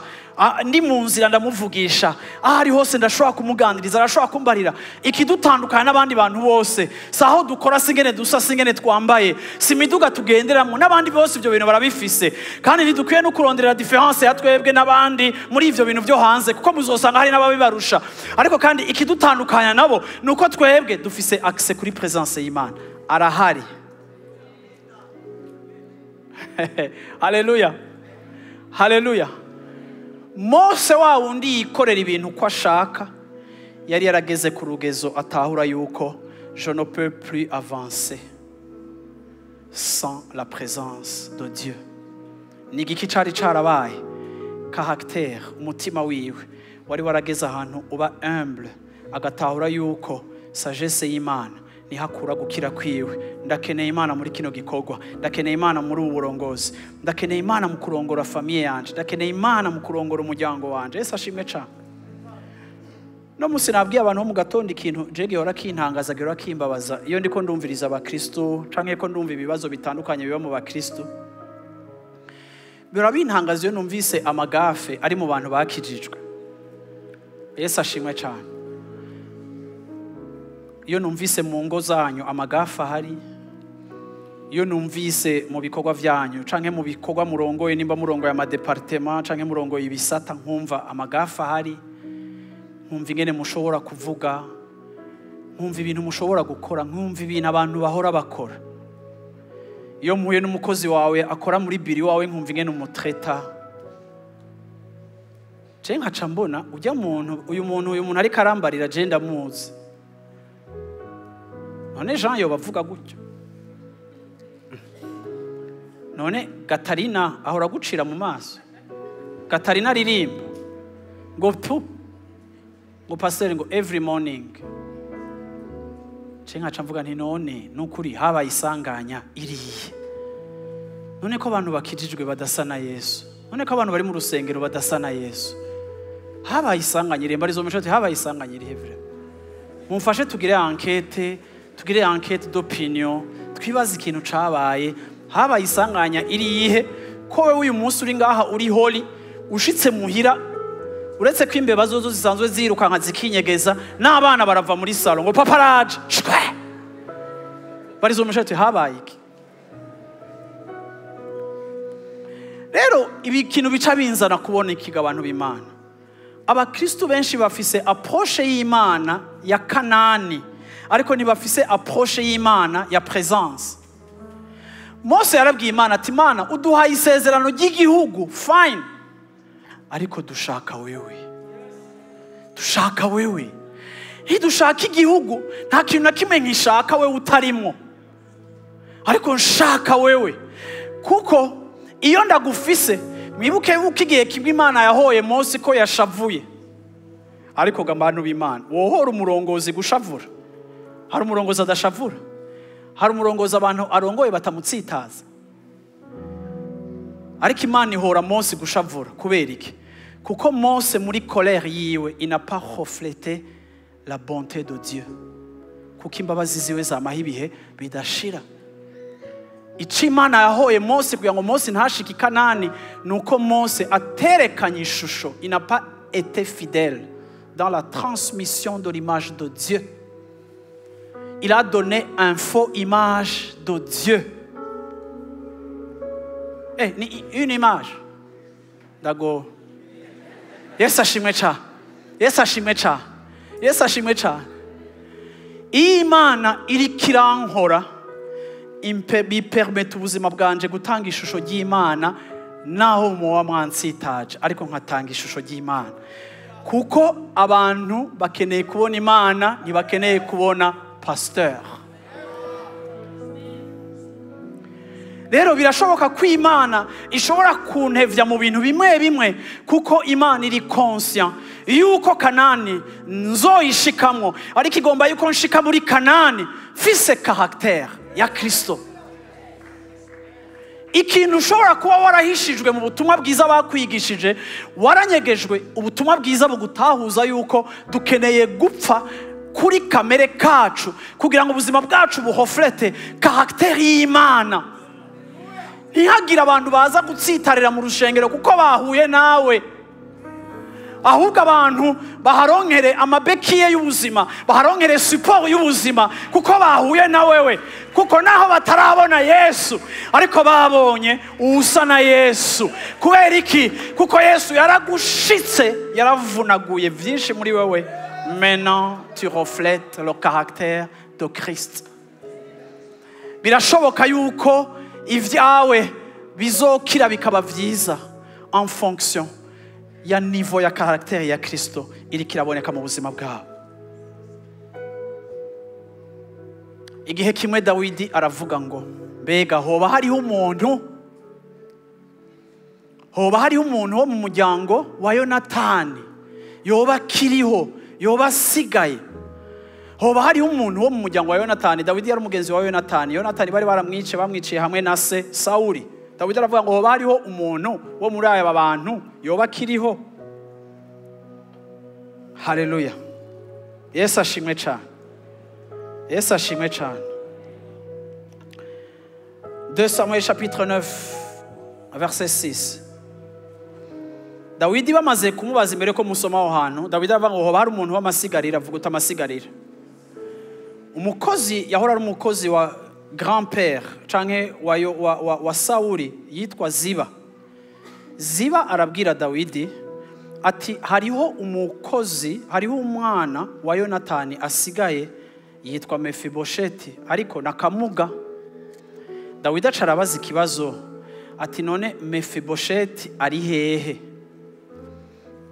ndi mu nzira ndamuvugisha, ahari hose ndashobora kumuganiriza, arashobora kumbarira. Ikidutandukana n'abandi bantu bose saho dukora, singene dusa, singene twambaye, simiduga tugenderamo, n'abandi bose ibyo bintu barabifise. Kandi ntidukwiye no kurondera difference ya twebwe n'abandi muri ivyo bintu byo hanze, kuko muzosanga hari n'ababibarusha. Ariko kandi ikidutandukanya nabo nuko twebwe dufise access kuri presence y'Imana. Arahari. Haleluya, haleluya. Mose wa wundi yikorera ibintu uko ashaka yari yarageze ku rugezo atahura yuko je ne peux plus avancer sans la présence de Dieu. Ni igiki cari carabaye caractère, umutima wiwe wari warageze ahantu uba humble, agatahura yuko sagesse y'Imana nihakura gukira kwiwe. Ndakeneye Imana muri kino gikorwa, ndakeneye Imana muri ubu burongozi, ndakeneye Imana mu kurongora famille yanje, ndakeneye Imana mu kurongora umuryango wanje. Yesu ashimwe cyane. No musi nabwiye abantu mu gatondo ikintu je gihora kintangaza, gihora kimbabaza iyo ndiko ndumviriza abakristo canke ko ndumva ibibazo bitandukanye biba mu bakristo. Birabintangaza iyo numvise amagafe ari mu bantu bakijijwe. Yesu ashimwe cyane. Iyo numvise mu ngo zanyu amagafa hari, iyo numvise mu bikorwa vyanyu canke mu bikorwa murongoye, nimba murongoye ama departement canke murongoye ibisata, nkumva amagafa hari, nkumva ingene mushobora kuvuga, nkumva ibintu mushobora gukora, nkumva ibintu abantu bahora bakora. Iyo muhuye n'umukozi wawe akora muri biri wawe, nkumva ingene umutreta. Je nkaca mbona ujya uyu muntu ariko arambarira je ndamuzi. None Jean yo bavuga gutyo. None Gatarina ahora gucira mu maso. Gatarina ririmba ngo tu ngo pastor ngo every morning. Cenga camvuga nti none nukuri haba isanganya iriye. None ko abantu bakijijwe badasa na Yesu. None ko abantu bari mu rusengero badasa na Yesu. Haba isanganya iremba rizo mishoti, haba isanganya irihe vre. Mumfashe tugire enquête d'opinion, twibaza ikintu cabaye, haba isanganya irihe ko wewe uyu munsi uri ngaha uri holy, ushitse muhira uretse ko imbeba zozo zisanzwe ziruka nka zikinyegeza, n'abana barava muri salon ngo papa raje shwe barizo mishoti, habaye iki? Rero ibi kintu bica binzana kubona ikiga abantu b'Imana. Abakristo benshi bafise approche y'Imana ya Kanani, ariko ntibafise approche y'Imana ya presence. Mose yarabwiye Imana ati Imana uduhaye isezerano ry'igihugu, fine, ariko dushaka wewe, dushaka wewe. Ntidushaka igihugu, nta kintu na kimwe nkishaka wewe utarimwo, ariko nshaka wewe. Kuko iyo ndagufise, mwibuke yuko igihe kimwe Imana yahoye Mose ko yashavuye, ariko abantu b'Imana wohora umurongozi gushavura. Hari umurongozi adashavura, hari umurongozi abantu arongoye batamutsitaza, ariko Imana ihora Mose gushavura. Kubera iki? Kuko Mose muri colère yiwe il n'a pas reflété la bonté de Dieu, kuko imbabazi ziwe zamaho ibihe bidashira. Ico Imana yahoye Mose kugira ngo Mose ntashike i Kanani, nuko Mose aterekanye ishusho. Il n'a pas été fidèle dans la transmission de l'image de Dieu. Il a donné une fausse image de Dieu. Une image. Dago. Yesu ashimwe cha. Yesu ashimwe cha. Yesu ashimwe cha. Imana iri kirankora bipermete ubuzima bwanje gutanga ishusho y'Imana, naho muwa mwansitaje, ariko nkatanga ishusho y'Imana. Kuko abantu bakeneye kubona Imana, ntibakeneye kubona pasteur. Rero birashoboka ko Imana ishobora kuntevya mu bintu bimwe bimwe, kuko Imana iri conscient yuko Kanani nzoyishikamwo, ariko igomba yuko nshika muri Kanani fise caractère ya Kristo. Ikintu ushobora kuba warahishijwe mu butumwa bwiza bakwigishije, waranyegejwe ubutumwa bwiza bugutahuza yuko dukeneye gupfa kuri kamere kacu kugira ngo ubuzima bwacu buhoflete caractère y'Imana. Ntihagira abantu baza gutsitarira mu rushengero kuko bahuye nawe, ahubwo abantu baharonkere amabekiye y'ubuzima, baharonkere support y'ubuzima kuko bahuye na wewe. Kuko naho batarabona Yesu, ariko babonye usa na Yesu. Kubera iki? Kuko Yesu yaragushitse, yaravunaguye vyinshi muri wewe. Maintenant tu reflètes le caractère de Christ. Birashoboka yuko ivyawe bizokira bikaba vyiza en fonction ya niveau ya caractère ya Kristo iri kiraboneka mu buzima bwawe. Igihe kimwe Dawidi aravuga ngo, mbega hoba hariho umuntu wo mu muryango wa Yonatani yoba kiriho, yoba asigaye. Hoba hariho umuntu wo mu muryango wa Yonatani. Dawidi yari umugenzi wa Yonatani. Yonatani bari bamwiciye hamwe na se Sauli. Dawidi aravuga ngo hoba hariho umuntu wo muri aba bantu yoba kiriho. Haleluya. Yesu ashimwe cyane. Yesu ashimwe cyane. 2 Samuel chapitre 9 verset 6. Dawidi bamaze kumubaza imbere ko musoma aho hantu, Dawidi aravuga ngo hoba hari umuntu w'amasigarira. Avuga uti amasigarira. Umukozi yahora ari umukozi wa grand-père canke wa Sauli yitwa Ziba. Ziba arabwira Dawidi ati hariho umukozi, hariho umwana wa Yonatani asigaye yitwa Mefibosheti, ariko nakamuga. Dawidi acarabaza ikibazo ati none Mefibosheti ari hehe?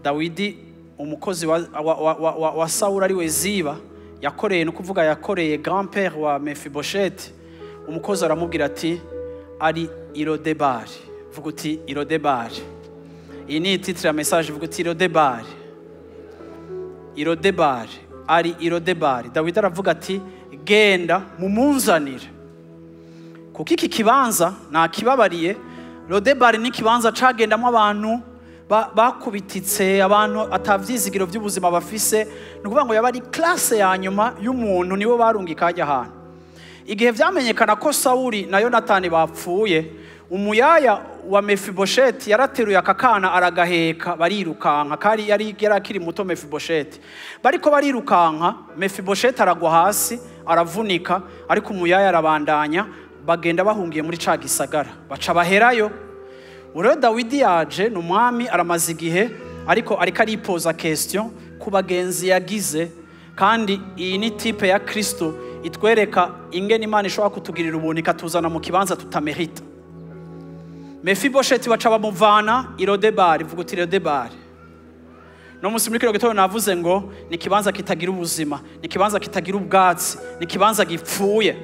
Dawidi umukozi wa Sauli ari we Ziba yakoreye, no kuvuga yakoreye grand-père wa Mefibosheti. Umukozi aramubwira ati ari Lo-Debari. Vuga uti Lo-Debari. Iyi ni titre ya message. Vuga uti Lo-Debari. Lo-Debari. Ari Lo-Debari. Dawidi aravuga ati genda mumunzanire, kuko iki kibanza nakibabariye. Lo-Debari ni kibanza cagendamo abantu bakubititse, abantu atavyizigiro by'ubuzima bafise. Nukuvuga ngo yabari classe ya nyuma y'umuntu, nibo barungika hajya ahantu. Igihe vyamenyekana ko Sauli na Yonatani bapfuye, umuyaya wa Mefibosheti yarateruye akakana aragaheka, barirukanka. Kari yari akiri muto Mefibosheti. Bariko barirukanka, Mefibosheti aragwa hasi aravunika, ariko umuyaya arabandanya, bagenda bahungiye muri ca gisagara, baca baherayo. Uro Dawidi yaje n'umwami, aramaze igihe ariko aripoza question ku bagenzi yagize. Kandi iyi ni type ya Kristo itwereka ingene Imana ishobora kutugirira ubuntu ikatuzana mu kibanza tutamerita. Mefibosheti baca bamuvana i Lo-Debari. Vuga uti Lo-Debari. No musi muri kino gitondo navuze ngo ni kibanza kitagira ubuzima, ni kibanza kitagira ubwatsi, ni kibanza gipfuye.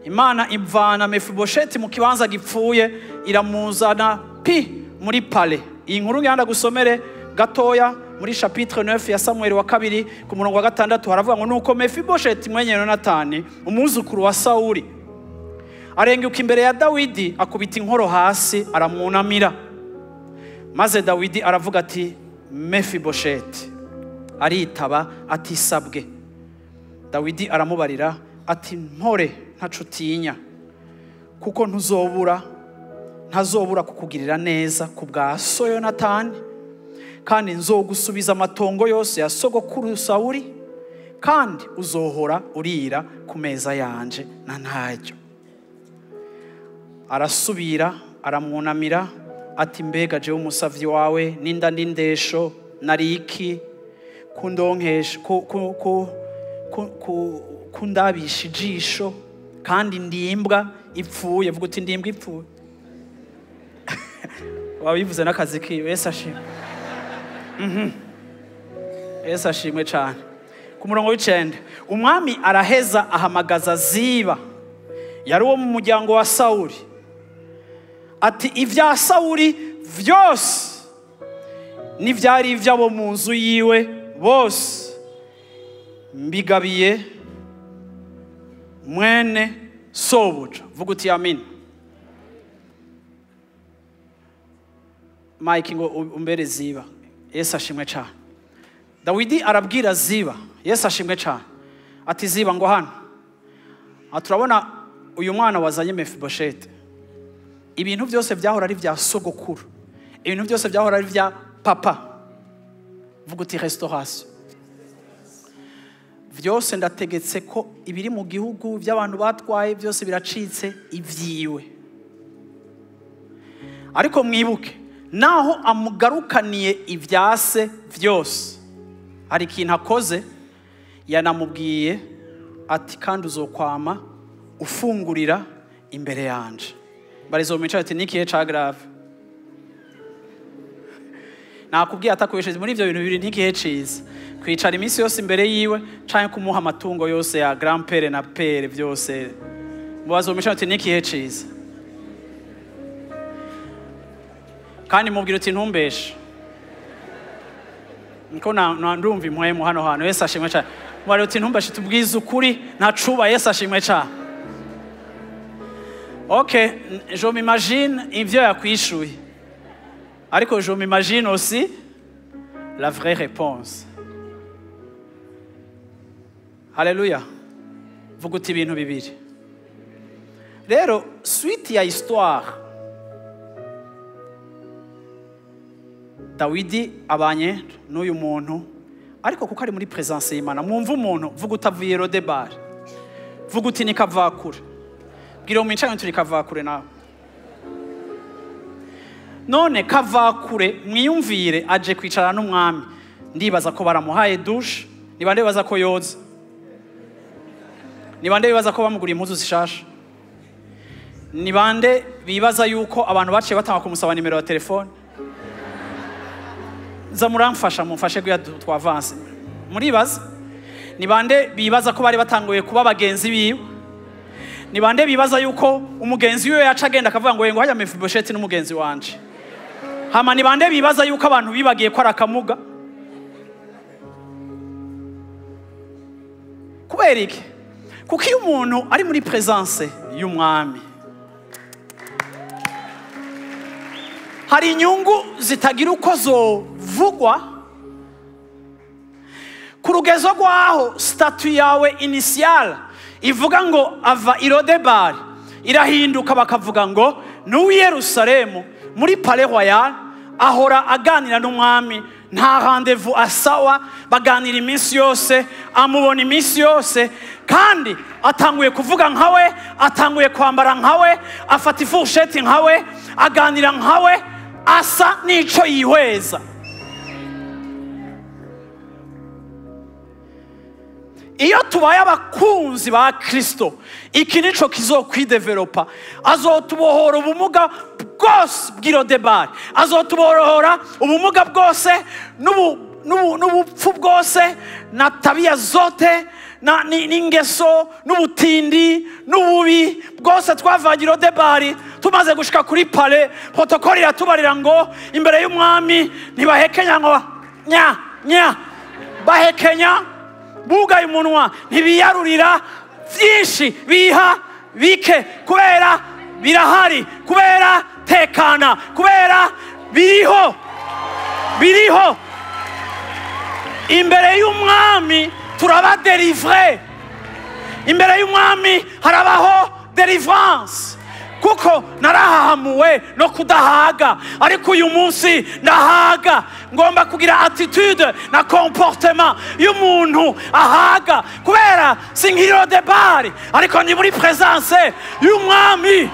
Imana imvana Mefibosheti mu kibanza gipfuye, iramuzana muri pale. Iyi nkuru ngenda gusomere gatoya muri chapitre 9 ya Samuel wa kabiri ku murongo wa 6 haravuga ngo nuko Mefibosheti mwenye Yonatani umuzukuru wa Sauli arenguka imbere ya Dawidi akubita inkoro hasi aramwunamira. Maze Dawidi aravuga ati Mefibosheti, aritaba atisabwe. Dawidi aramubarira ati mpore ntaco utinya, kuko ntazobura kukugirira neza ku bwa so Yonatani, kandi nzogusubiza amatongo yose ya sogokuru Sauli, kandi uzohora urira ku meza yanje na ntaryo. Arasubira aramwunamira ati mbega jewe umusavyi wawe ninda ndindesho nariki kundonkesha kundabisha ijisho, kandi ndimbwa ipfuye. Vuga uti ndimbwa ipfuye. Wabivuze n'akazi kiwe. Yesu ashimwe. Yesu ashimwe cyane. Ku murongo w'9 umwami araheza ahamagaza Ziba, yari uwo mu muryango wa Sauli, ati ivya Sauli vyose n'ivyari ivy'abo mu nzu yiwe bose mbigabiye mwene sobuja. Vuga uti amen. Mike ngo umbere Ziba. Yesu ashimwe cyane. Dawidi arabwira Ziba, Yesu ashimwe cyane, ati Ziba ngo hano turabona uyu mwana wazanye Mefibosheti. Ibintu byose byahora ari vya sogokuru, ibintu byose byahora ari vya papa. Vuga uti restauration. Vyose ndategetse ko ibiri mu gihugu by'abantu batwaye byose biracitse ivyiwe. Ariko mwibuke naho amugarukaniye ivyase vyose, hari ikintu akoze. Yanamubwiye ati kandi uzokwama ufungurira imbere yanje. Barizo micara ati nikihe ca grave. Nakubwiye atakoresheje muri ivyo bintu bibiri nikihe ciza. Kwicara iminsi yose imbere yiwe canke kumuha amatungo yose ya grand père na père byose. Mubazo micara ati nikihe ciza. Kandi mubwira uti ntumbeshe. Niko ndumva impwemu hano hano. Yesu ashimwe cyane. Mubwira uti ntumbeshe, tubwize ukuri ntacuba. Yesu ashimwe cyane. Ok, je m'imagine ivyo yakwishuye, ariko je m'imagine aussi la vraie réponse. Alléluia. Vuga uti ibintu bibiri. Rero suite ya histoire, Dawidi abanye n'uyu muntu, ariko kuko ari muri presence y'Imana. Mwumva umuntu vuga utavuye Lo-Debari, vuga uti ni kavakure. Bwira umwicanyi turi kavakure nawe. None kavakure mwiyumvire aje kwicara n'umwami. Ndibaza ko baramuhaye douche, nibande bibaza ko yoza, nibande bibaza ko bamuguriye impuzu zishasha, nibande bibaza yuko abantu baciye batanga kumusaba nimero ya telefone. Zamuramfasha mumfashe guya Twavuye. Muribaza nibande bibaza ko bari batanguye kuba bagenzi biwe, nibande bibaza yuko umugenzi wiwe yaca agenda akavuga ngo ngo hajya Mefibosheti n'umugenzi wanje. Hama nibande bibaza yuko abantu bibagiye ko arakamuga. Kubera iki? Kuko iyo umuntu ari muri presence y'umwami, hari inyungu zitagira uko zovugwa ku rugezo rwaho statut yawe initial ivuga ngo ava i Lo-Debari irahinduka bakavuga ngo n'uwi Yerusalemu muri palais royal ahora aganira n'umwami, nta rendez-vous asawa, baganira iminsi yose, amubona iminsi yose, kandi atanguye kuvuga nkawe, atanguye kwambara nkawe, afata ifurusheti nkawe, aganira nkawe, asa n'ico yihweza. iyo tubaye abakunzi ba Kristo, iki nico kizokwidevelopa. Azotubohora ubumuga bwose bw'Lo-Debari, azotubohora ubumuga bwose n'ubupfu bwose na tabia zote n'ingeso n'ubutindi n'ububi bwose twavanye Lo-Debari. Tumaze gushika kuri pale, protokoli iratubarira ngo imbere y'umwami ntibahekenya ngo nya bahekenya bugaye umunwa, ntibiyarurira byinshi, biha bike, kubera birahari, kubera tekana, kubera biriho imbere y'umwami. Turaba délivré imbere y'umwami, harabaho délivrance, kuko narahahamuwe no kudahaga, ariko uyu munsi ndahaga. Ngomba kugira attitude na comportement y'umuntu ahaga, kubera sinkiri Lo-Debari ariko ni muri presence y'umwami.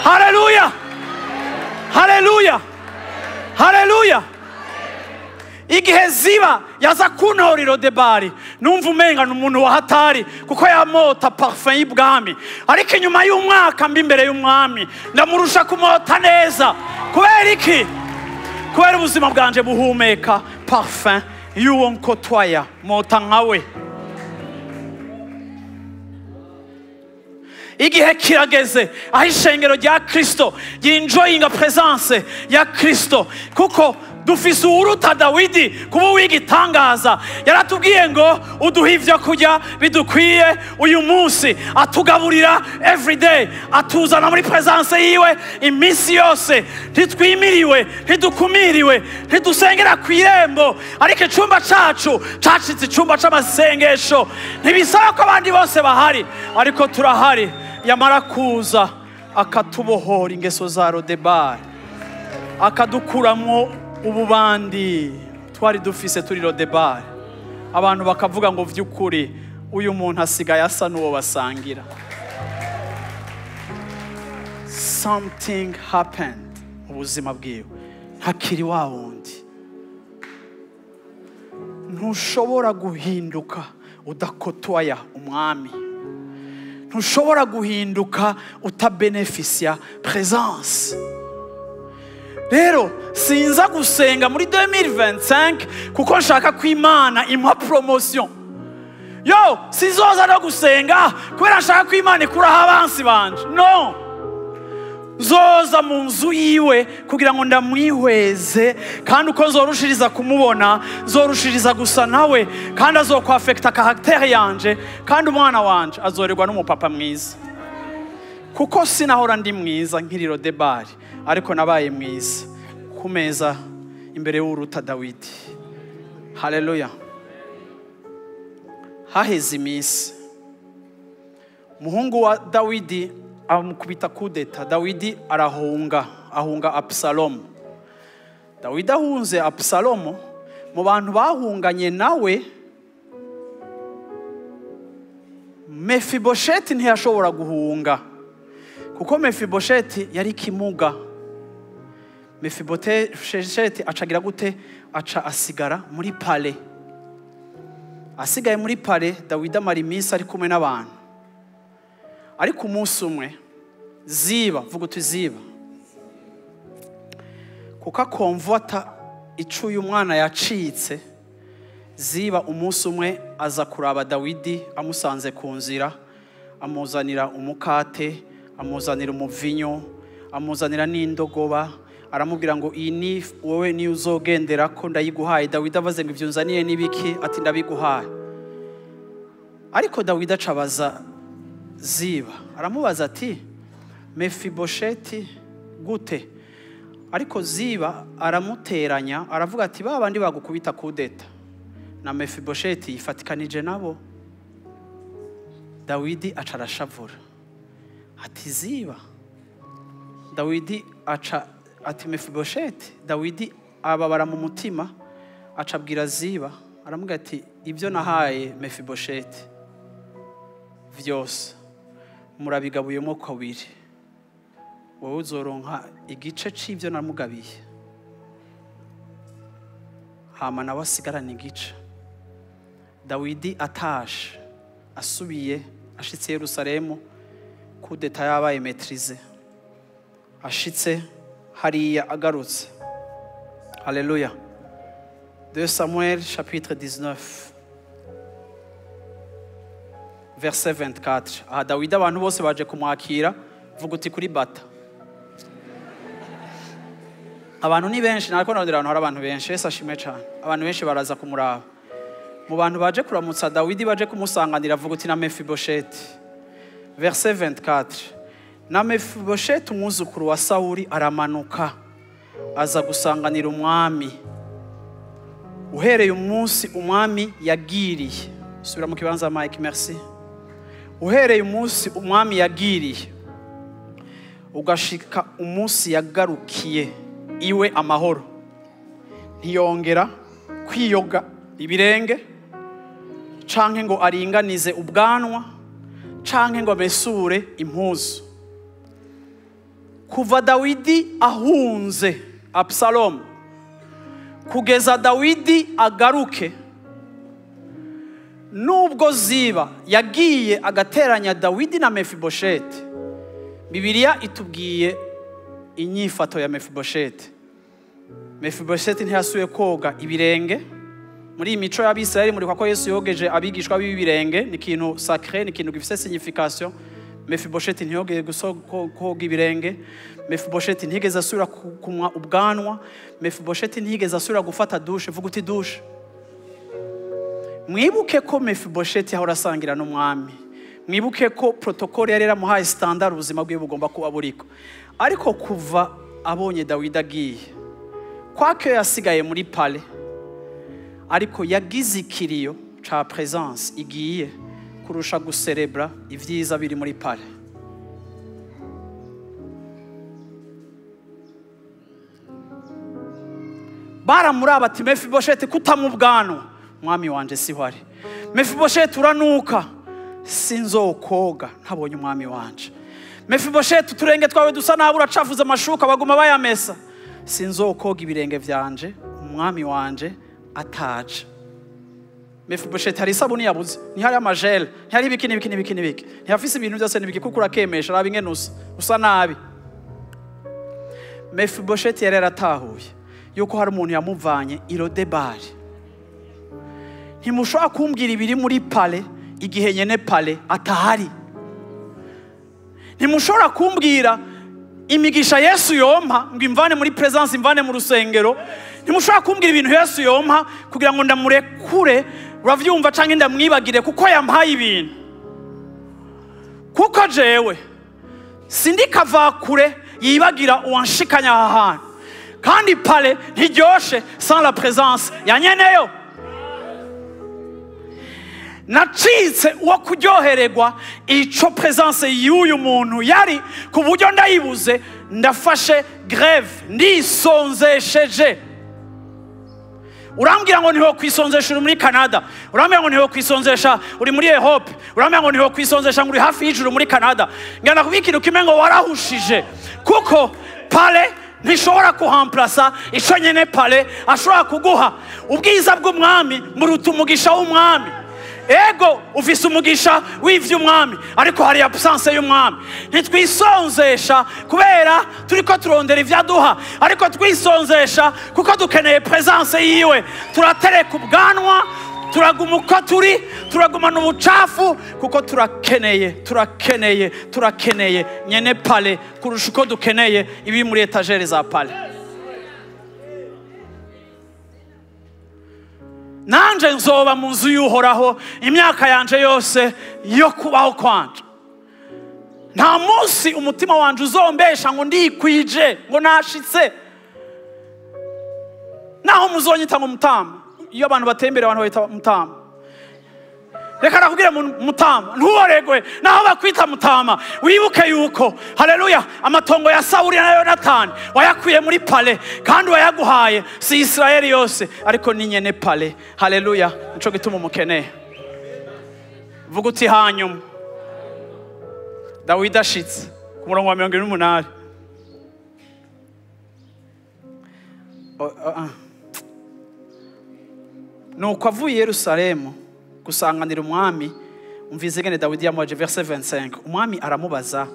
Haleluya, haleluya, haleluya. Igihe ziba yaza kuntora Lo-Debari, numva umenga n'umuntu wahatari, kuko yamota parfum y'ibwami, ariko inyuma y'umwaka mbi imbere y'umwami ndamurusha kumota neza. Kubera iki? Kubera ubuzima bwanje buhumeka parfum y'uwo nk'uko mota nkawe. Igihe kirageze aho ishengero rya Kristo ryinjoyinga presence ya Kristo, kuko dufise uruta Dawidi kuba w'igitangaza. Yaratubwiye ngo uduha ivyo kurya bidukwiye uyu munsi, atugaburira every day, atuzana muri presence yiwe iminsi yose. Ntitwimiriwe, ntidukumiriwe, ntidusengera ku irembo, ariko icumba cacu cacitse icumba c'amasengesho. Ntibisaba ko abandi bose bahari, ariko turahari. Yamara kuza akatubohora ingeso za Lo-Debari, akadukuramwo ububandi twari dufise turi Lo-Debari. Abantu bakavuga ngo vy'ukuri uyu muntu asigaye asa n'uwo basangira. Something happened ubuzima bwiwe, ntakiri wa wundi. Ntushobora guhinduka udakotwaya umwami, ntushobora guhinduka utabenefisia presence. Rero sinza gusenga muri 2025 kuko nshaka ko Imana impa promotion. Yo, sizoza no gusenga kubera nshaka ko Imana ikuraho abansi banje. No, zoza mu nzu yiwe kugira ngo ndamwihweze, kandi uko nzorushiriza kumubona zorushiriza gusa nawe, kandi azokwafekta karaktere yanje, kandi umwana wanje azorerwa n'umupapa mwiza. Kuko sinahora ndi mwiza nkiri Lo-Debari, ariko nabaye mwiza ku meza imbere y'uruta Dawidi. Haleluya. Haheze iminsi umuhungu wa Dawidi amukubita kudeta. Dawidi ahunga Absalomu. Dawidi ahunze Absalomu, mu bantu bahunganye nawe Mefibosheti ntiyashobora guhunga, kuko Mefibosheti yari kimuga. Mefibosheti acagira gute? Aca asigara muri pale. Asigaye muri pale, Dawidi amara iminsi ari kumwe n'abantu. Ariko umunsi umwe Ziba, vuga uti Ziba, kuko akomvota icuye umwana yacitse. Ziba umunsi umwe aza kuraba Dawidi, amusanze ku nzira, amuzanira umukate, amuzanira umuvinyo, amuzanira n'indogoba, aramubwira ngo iyi ni wowe ni uzogendera ko ndayiguhaye. Dawidi abaze ngo ivyo nzaniye nibiki? Ati ndabiguhaye. Ariko Dawidi acabaza Ziba, aramubaza ati Mefibosheti gute? Ariko Ziba aramuteranya, aravuga ati ba bandi bagukubita kudeta na Mefibosheti yifatikanije nabo. Dawidi aca arashavura ati Ziba. Dawidi aca ati Mefibosheti. Dawidi ababara mu mutima, aca abwira Ziba, aramubwira ati ibyo nahaye Mefibosheti vyose murabigabuyemo kabiri, wowe uzoronka igice c'ivyo namugabiye, hama nawe asigarana igice. Dawidi ataje asubiye ashitse Yerusalemu kudeta yabaye maîtrise ashitse hariya agarutse. Alléluia. 2 Samuel chapitre 19 verset 24. Aha Dawidi abantu bose baje kumwakira, vuga uti kuri bata. Abantu ni benshi, nariko narondera abantu hari abantu benshi, Yesu ashimwe cyane. Abantu benshi baraza kumuraba. Mu bantu baje kuramutsa Dawidi baje kumusanganira, vuga uti na Mefibosheti. Verset 24. Na Mefibosheti umwuzukuru wa Sawuli aramanuka aza gusanganira umwami. Uhereye umunsi umwami yagiriye. Subira mu kibanza Mike, merci. Uhereye umunsi umwami yagiriye ugashika umunsi yagarukiye iwe amahoro, ntiyongera kwiyoga ibirenge canke ngo aringanize ubwanwa canke ngo amesure impuzu. Kuva Dawidi ahunze Absalomu kugeza Dawidi agaruke, nubwo Ziba yagiye agateranya Dawidi na Mefibosheti, Bibiliya itubwiye inyifato ya Mefibosheti. Mefibosheti ntiyasuye koga ibirenge. Muri iyi mico y'Abisirayeli muri ko Yesu yogeje abigishwa b'ibirenge, ni ikintu sacré, ni ikintu gifite signification. Mefibosheti ntiyogeye koga ibirenge. Mefibosheti ntigeze asubira kumwa ubwanwa. Mefibosheti ntigeze asubira gufata douche, vuga uti douche. Mwibuke ko Mefibosheti ahora asangira n'umwami. Mwibuke ko protokole yari yaramuhaye standard ubuzima bwe bugomba kuba buriko. Ariko kuva abonye Dawidi agiye, kwake yasigaye muri pale, ariko yagize ikiriyo ca presence igiye kurusha guserebra ivyiza biri muri pale. Baramuraba ati Mefibosheti kutamubwanwa, mwami wanje sihwari. Mefibosheti uranuka, sinzokoga ntabonye umwami wanje. Mefibosheti uturenge twawe dusa nabi uracafuza amashuka baguma bayamesa, sinzokoga ibirenge vyanje umwami wanje ataca. Mefibosheti hari isabuni yabuze, ntihari amajele, ntihari ibiki, ntihafise ibintu byose nibiki kuko urakemesha rabi ngene usa nabi. Mefibosheti yari yaratahuye yuko hari umuntu yamuvanye i Lo-Debari. Ntimushobora kumbwira ibiri muri pale igihe nyene pale atahari. Ntimushobora kumbwira imigisha Yesu yompa ngo imvane muri presence, imvane mu rusengero. Ntimushobora kumbwira ibintu Yesu yompa kugira ngo ndamurekure, uravyumva canke ndamwibagire kuko yampaye ibintu. Kuko jewe sindikava kure yibagira uwanshikanya aha hantu, kandi pale ntiryoshe sans la présence ya nyeneyo. Nacitse uwo kuryohererwa ico presence y'uyu muntu yari, ku buryo ndayibuze ndafashe greve ndisonzesheje. Urambwira ngo niho kwisonzesha uri muri Canada, urambwira ngo niho kwisonzesha uri muri Europe, urambwira ngo niho kwisonzesha uri hafi y'ijuru muri Canada. Ngana kubikira ukimengo warahushije, kuko pale ntishobora kuhamplasa ico nyene pale ashobora kuguha. Ubwiza bw'umwami muruta umugisha w'umwami. Ego ufise umugisha w'ivy'umwami, ariko hari absence y'umwami. Ntitwisonzesha kubera turiko turondera ivyaduha, ariko twisonzesha kuko dukeneye presence yiwe. Turatereka ubwanwa, turaguma uko turi, turagumana ubucafu kuko turakeneye nyene pale kurusha uko dukeneye ibi muri etagere za pale. Nanje nzoba mu nzu y'Uhoraho imyaka yanje yose yo kubaho kwanje. Nta munsi umutima wanje uzombesha ngo ndikwije ngo nashitse. Naho muzonyita ngo mutama, iyo abantu batembera abantu bayita mutama. Reka nakubwire mutama, ntuworegwe naho bakwita mutama. Wibuke yuko haleluya amatongo ya Sawuli na Yonatani wayakuye muri pale, kandi wayaguhaye si Israeli yose, ariko ni nyene pale. Haleluya, nico gituma umukeneye. Vuga uti hanyuma Dawidi ashitse ku murongo wa 28. Nuko avuye Yerusalemu gusanganira umwami. Umvize ngene Dawidi yamubaje verset 25. Umwami aramubaza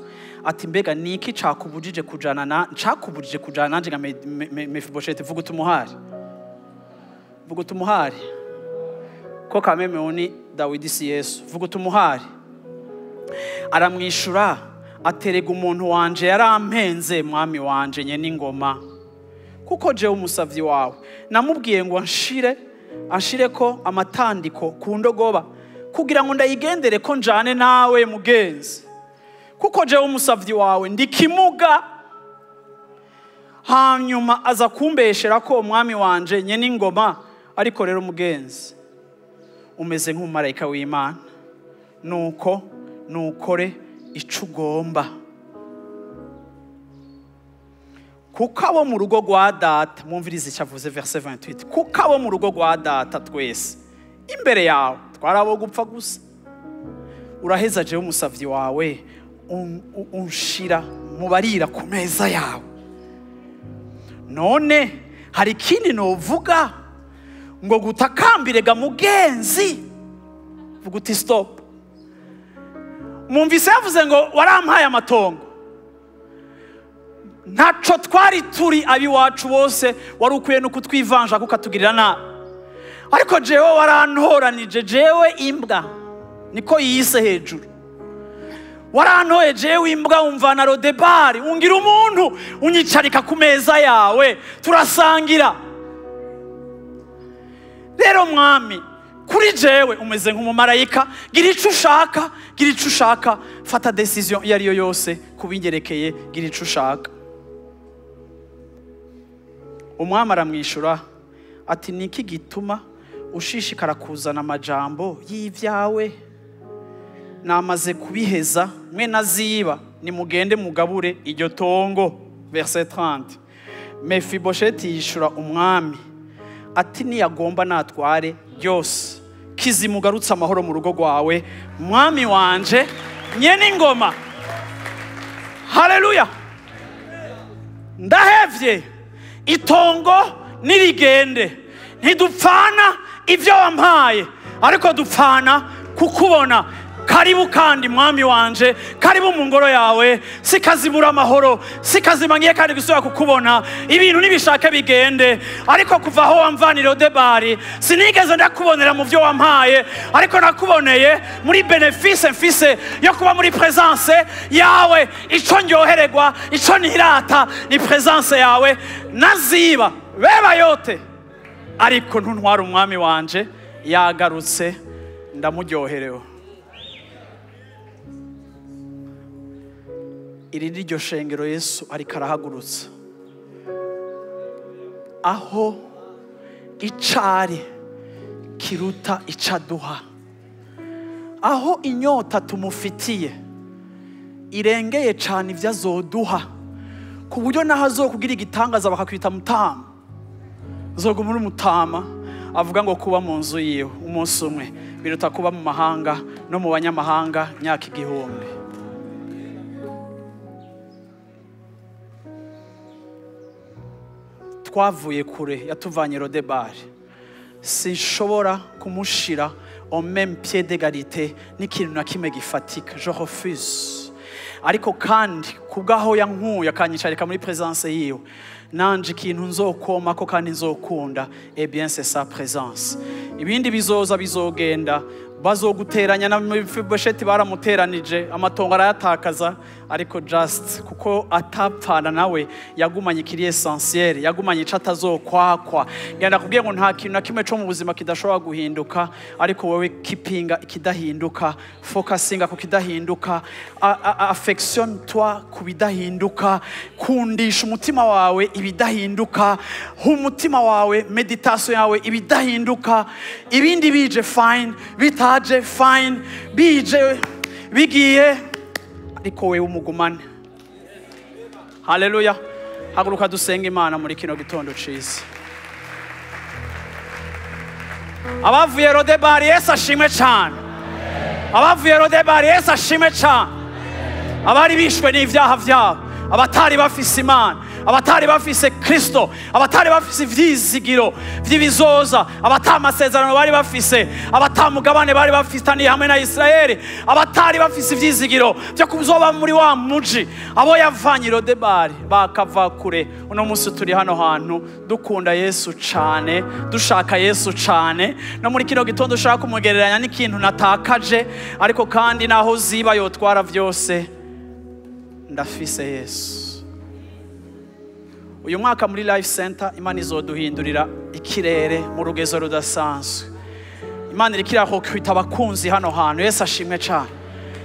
ati mbega niki cakubujije kujana nanje nka Mefibosheti? Vuga utumuhari, vuga utumuhari ko kameme oni Dawidi si Yesu. Vuga utumuhari. Aramwishura aterega umuntu wanje yarampenze mwami wanje nye n'ingoma, kuko jewe umusavyi wawe namubwiye ngo anshire ko amatandiko ku ndogoba kugira ngo ndayigendere ko njane nawe mugenzi, kuko jewe umusavyi wawe ndi kimuga. Hanyuma aza kumbeshera ko umwami wanje nye n'ingoma. Ariko rero mugenzi, umeze nk'umumarayika w'Imana, nuko nukore ico ugomba, kuko abo mu rugo rwa data, mwumvirize icyo avuze verset 28, kuko abo mu rugo rwa data twese imbere yawe twari abo gupfa gusa. Uraheza jewe umusavyi wawe unshira mubarira ku meza yawe. None hari ikindi novuga ngo gutakambire ga mugenzi? Vuga uti stop. Mwumvise yavuze ngo warampaye amatongo, ntaco twari turi abiwacu bose, wari ukwiye no kutwivanja kukatugirira nabi. Ariko jewe warantoranije, jewe imbwa, niko yise hejuru. Warantoye jewe imbwa, umvana Lo-Debari, ungira umuntu, unyicarika ku meza yawe, turasangira. Rero mwami, kuri jewe umeze nk'umumarayika, gira ico ushaka, gira ico ushaka, fata decision iyo ariyo yose kubingerekeye, gira ico ushaka. Umwami aramwishura ati niki gituma ushishikara kuzana amajambo y'ivyawe? Namaze kubiheza, mwe naziba, nimugende mugabure iryo tongo. Verset 30. Mefibosheti yishura umwami ati niyagomba natware byose, kizimugarutse amahoro mu rugo rwawe mwami wanje nye n'ingoma. Haleluya. Ndahevye itongo nirigende, ntidupfana ivyo wampaye, ariko dupfana kukubona. Karibu kandi mwami wanje, karibu mu ngoro yawe, sikazibura amahoro, sikazimangiye kandi gusubira kukubona, ibintu nibishake bigende. Ariko kuva aho wamvanira Lo-Debari, sinigeze ndakubonera mu vyo wampaye, ariko nakuboneye muri benefice mfise yo kuba muri presence yawe. Ico ndyohererwa, ico nirata ni presence yawe. Naziba beba yote, ariko ntuntwara umwami wanje, yagarutse ndamuryoherewe. Iri ni ryo shengero Yesu ariko arahagurutsa, aho icari kiruta icaduha, aho inyota tumufitiye irengeye cyane ivyo azoduha, ku buryo naho azokugira igitangaza bakakwita mutama, azoguma uri mutama. Avuga ngo kuba mu nzu yiwe umunsi umwe biruta kuba mu mahanga no mu banyamahanga myaka 1000. Twavuye kure, yatuvanye Lo-Debari. Sinshobora kumushira au même pied d'égalité n'ikintu na kimwe gifatika. Je refuse. Ariko kandi kubwaho yankuye akanyicarika muri presence yiwe, nanje ikintu nzokoma ko kandi nzokunda, et bien c'est sa présence. Ibindi bizoza bizogenda, bazoguteranya na Mefibosheti baramuteranije, amatongo arayatakaza, ariko just kuko atapfana nawe yagumanye kiri essentiel, yagumanye ico azokwakwa. Ngenda kubwiye ngo nta kintu na kimwe cyo mu buzima kidashobora guhinduka, ariko wewe kipinga ikidahinduka, focusinga ku kidahinduka, affection toi ku bidahinduka, kundisha umutima wawe ibidahinduka, umutima wawe meditation yawe ibidahinduka. Ibindi bije fine, bitaje fine, bije bigiye, ariko wewe umugumane. Haleluya. Haguruka dusenga Imana muri kino gitondo ciza. Abavuye Lo-Debari Yesu ashimwe cyane. Abavuye Lo-Debari Yesu ashimwe cyane. Abari bishwe n'ivyaha vyabo, abatari bafise Imana, abatari bafise Kristo, abatari bafise ivyizigiro vy'ibizoza, masezerano bari bafise, mugabane bari bafitaniye hamwe na Isirayeli, abatari bafise ivyizigiro vyo kuzoba muri wa muji, abo yavanye Lo-Debari bakava kure. Uno munsi turi hano hantu dukunda Yesu cane, dushaka Yesu cane, no muri kino gitondo ushaka kumugereranya n'ikintu natakaje, ariko kandi naho ziba yotwara vyose ndafise Yesu. Uyu mwaka muri Life Center Imana izoduhindurira ikirere mu rugezo rudasanzwe. Imana irikiraho kwita abakunzi hano hantu. Yesu ashimwe cyane.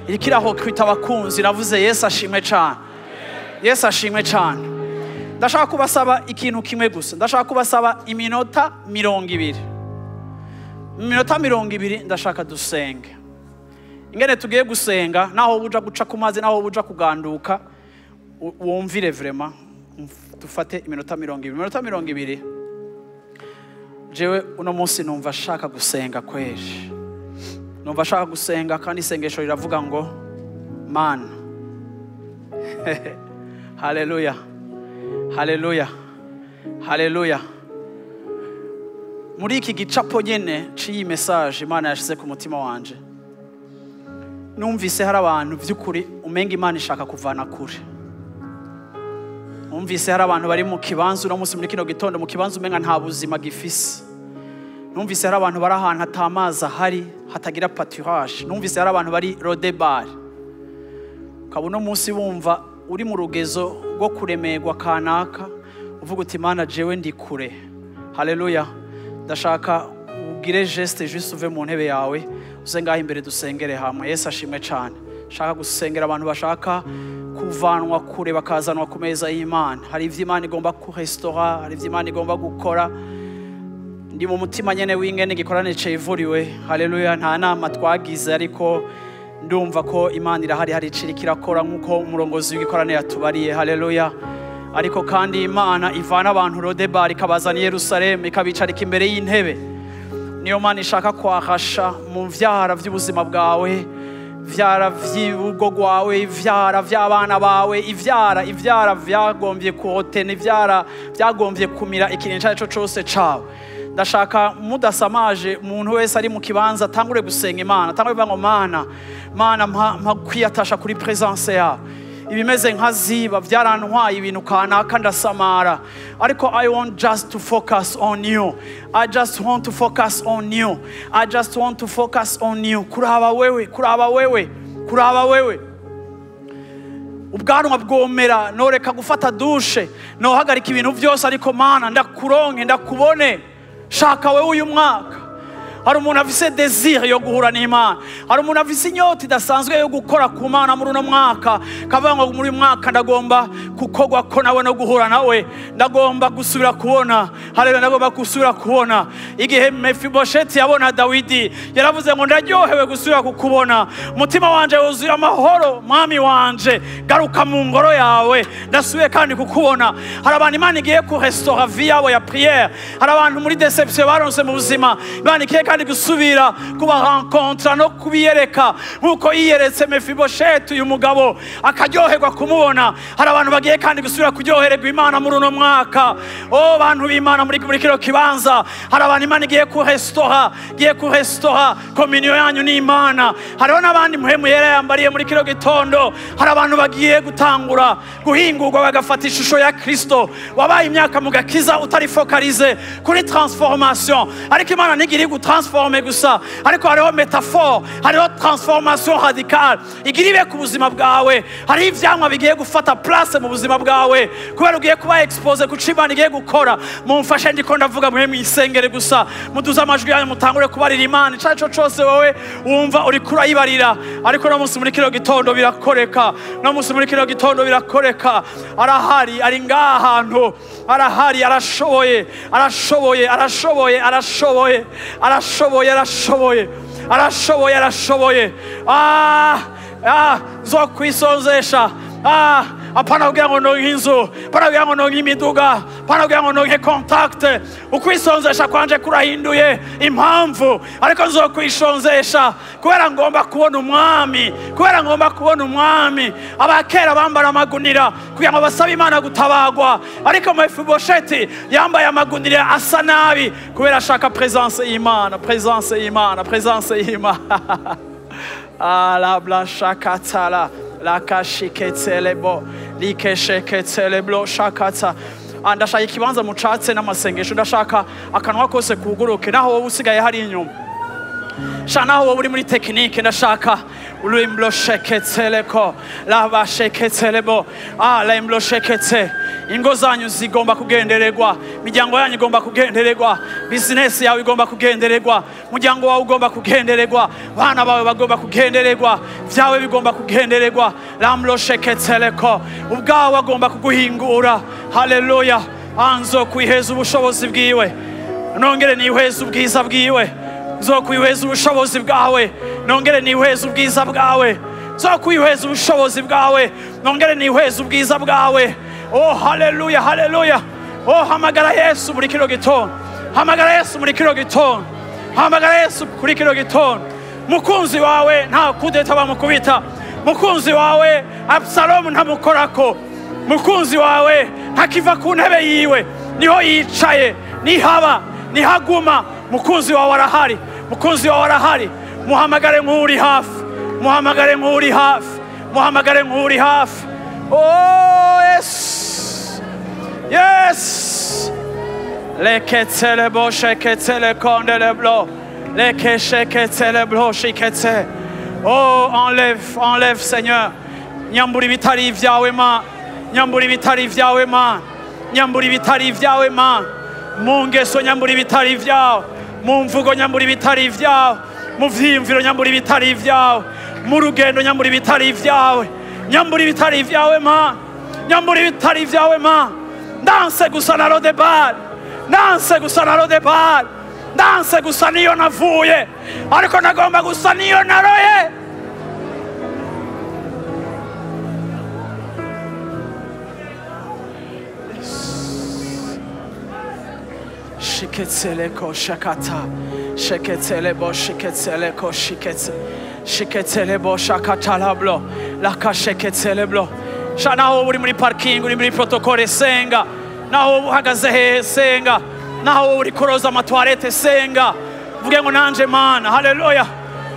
Irikiraho kwita abakunzi, navuze Yesu ashimwe cyane. Yesu ashimwe cyane. Ndashaka kubasaba ikintu kimwe gusa. Ndashaka kubasaba iminota 20. Iminota 20 ndashaka dusenge. Ingene tugiye gusenga, naho buja guca ku mazi, naho buja kuganduka, wumvire vraiment. Dufate iminota 20. Iminota 20. Jewe uno munsi numva shaka gusenga kweli. Numva shaka gusenga kandi isengesho riravuga ngo Mana. Haleluya. Haleluya. Haleluya. Muri iki gicapo nyene ciyi message Imana yashize ku mutima wanje, numvise hari abantu vy'ukuri umenga Imana ishaka kuvana kure. Numvise hari abantu bari mu kibanza uno munsi muri kino gitondo, mu kibanza umenga nta buzima gifise. Numvise hari abantu bari ahantu hatamaza hari hatagira pâturage. Numvise hari abantu bari Lo-Debari. Ukaba uno munsi wumva uri mu rugezo rwo kuremerwa kanaka, uvuga uti Mana jewe ndi kure. Haleluya. Ndashaka ugire geste juste uve mu ntebe yawe uze ngaho imbere dusengere hamwe. Yesu ashimwe cyane. Shaka gusengera abantu bashaka kuvanwa kure bakazanwa ku meza y'Imana. Hari ivyo Imana igomba kurestaurer, hari ivyo Imana igomba gukora. Ndi mu mutima nyene w'ingene gikorane cevuriwe. Haleluya. Nta nama twagize, ariko ndumva ko Imana irahari, hari iciri kirakora nk'uko umurongozi w'igikorane yatubariye. Haleluya. Ariko kandi Imana ivana abantu Lo-Debari ikabazana Yerusalemu ikabicarika imbere y'intebe. Niyo Mana ishaka kwahasha mu vyara vy'ubuzima bwawe, vyara vy'urugo rwawe, ivyara vy'abana bawe, ivyara vyagombye kuhotena, ivyara vyagombye kumira ikintu cyaco cyose cawe. Ndashaka mudasamaje umuntu wese ari mu kibanza tangure gusenga Imana, tangure kuvuga ngo Mana mpa kwiyatasha kuri presence yawe. Ibimeze nka ziba vyarantwaye ibintu kanaka ndasamara, ariko I want just to focus on you. I just want to focus on you. I just want to focus on you. Kuraba wewe, kuraba wewe, kuraba wewe. Ubwanwa bwomera, noreka gufata dushe, nohagarika ibintu byose, ariko Mana ndakuronke, ndakubone. Shaka wewe uyu mwaka. Hari umuntu afise desire yo guhura n'Imana. Hari umuntu afise inyota idasanzwe yo gukora ku Mana muri uno mwaka. Kavuga ngo muri mwaka ndagomba kukogwa ko nawe no guhura nawe. Ndagomba gusubira kubona. Haleluya, ndagomba gusubira kubona. Igihe Mefibosheti yabona Dawidi, yaravuze ngo ndaryohewe gusubira kukubona. Mutima wanje wuzuye amahoro, mwami wanje. Garuka mu ngoro yawe. Ndasubiye kandi kukubona. Hari abantu Imana igiye ku restaurer vie yabo ya prière. Hari abantu muri deception baronse mu buzima. Imana igiye kandi gusubira kuba rencontre no kubiyereka nkuko yiyeretse Mefibosheti uyu mugabo akaryoherwa kumubona. Hari abantu bagiye kandi gusubira kuryohererwa Imana muri uno mwaka. Oh bantu b'Imana muri kino kibanza, hari abantu Imana igiye ku restaurer communion yanyu n'Imana. Hariho n'abandi muhemu yera yambariye muri kino gitondo. Hari abantu bagiye gutangura guhingurwa bagafata ishusho ya Kristo. Wabaye imyaka mu gakiza utari focalize kuri transformation, ariko Imana ntigiri gutransformer gusa, ariko hariho metaphore, hariho transformation radicale igiribe ku buzima bwawe. Hari ivyamwa bigiye gufata place mu buzima bwawe kubera ugiye kuba expose ku Imana igiye gukora. Mumfashe ndiko ndavuga mwe mwisengere gusa, muduza amajwi yanyu mutangure kubarira Imana icaco cose wowe wumva uri kurayibarira. Ariko no munsi muri kino gitondo birakoreka, no munsi muri kino gitondo birakoreka. Arahari, ari ngaha hantu, arahari, arashoboye, arashoboye, arashoboye, arashoboye, arashoboye, arashoboye, arashoboye, arashoboye. Zo kwisonzesha, apana kugira ngo ndonke inzu, apana kugira ngo ndonke imiduga, apana kugira ngo ndonke kontakte. Ukwisonzesha kwanje kurahinduye impamvu, ariko nzokwishonzesha kubera ngomba kubona umwami, kubera ngomba kubona umwami. Abakera bambara amagunira kugira ngo basabe Imana gutabagwa, ariko Mefibosheti yambaye amagunira asa nabi kubera ashaka presence y'Imana, presence y'Imana, presence y'Imana. La bla shakatala la kashiketelebo likesheketeleblo shakata. Ndashaka ikibanza mucatse n'amasengesho, ndashaka akanwa kose kuguruke, naho wowe usigaye hari inyuma, shana naho wowe uri muri tekinike, ndashaka ulimblo sheketeleko lava sheketelebo lemblo shekete. Ingo zanyu zigomba kugendererwa, miryango yanyu igomba kugendererwa, business yawe igomba kugendererwa, muryango wawe ugomba kugendererwa, bana bawe bagomba kugendererwa, vyawe bigomba kugendererwa. Lamblo sheketeleko, ubwawe agomba kuguhingura. Haleluya. Anzo kwiheza ubushobozi bwiwe, nongere niheza ubwiza bwiwe. Nzokwiheza ubushobozi bwawe, nongere niheza ubwiza bwawe. Nzokwiheza ubushobozi bwawe, nongere niheza ubwiza bwawe. Oh, haleluya, haleluya. Oh, hamagara Yesu muri kino gitondo, hamagara Yesu muri kino gitondo, hamagara Yesu kuri kino gitondo. Mukunzi wawe nta kudeta bamukubita, mukunzi wawe Absalomu ntamukorako, mukunzi wawe ntakiva ku ntebe yiwe, niho yicaye, nihaba nihaguma. Mukunzi wawe arahari, mukunzi wawe arahari. Muhamagare nk'uri hafi, muhamagare nk'uri hafi, muhamagare nk'uri hafi. Oh yes, yes. Leketele bo sheketele kondele blo, leke sheketele blo shikete. Oh, enlève, enlève Seigneur. Nyambura ibitari vyawe ma, nyambura ibitari vyawe ma, nyambura ibitari vyawe ma. Mu ngeso nyambura ibitari vyawe, mu mvugo nyambura ibitari vyawe, mu vyiyumviro nyambura ibitari vyawe, mu rugendo nyambura ibitari vyawe. Nyambura ibitari vyawe ma, nyambura ibitari vyawe ma. Ndanse gusa na Lo-Debari, ndanse gusa na Lo-Debari, ndanse gusa niyo navuye, ariko nagomba gusa niyo naroye. Shiketeleko shakata, shiketelebo shiketeleko shikete, shiketelebo shakatalablo, laka shiketeleblo. Shana naho uri muri parking, uri muri protokole senga, naho uhagaze hehe senga, naho uri kuroza amatwarete senga, vuge ngo nanje Mana. Haleluya,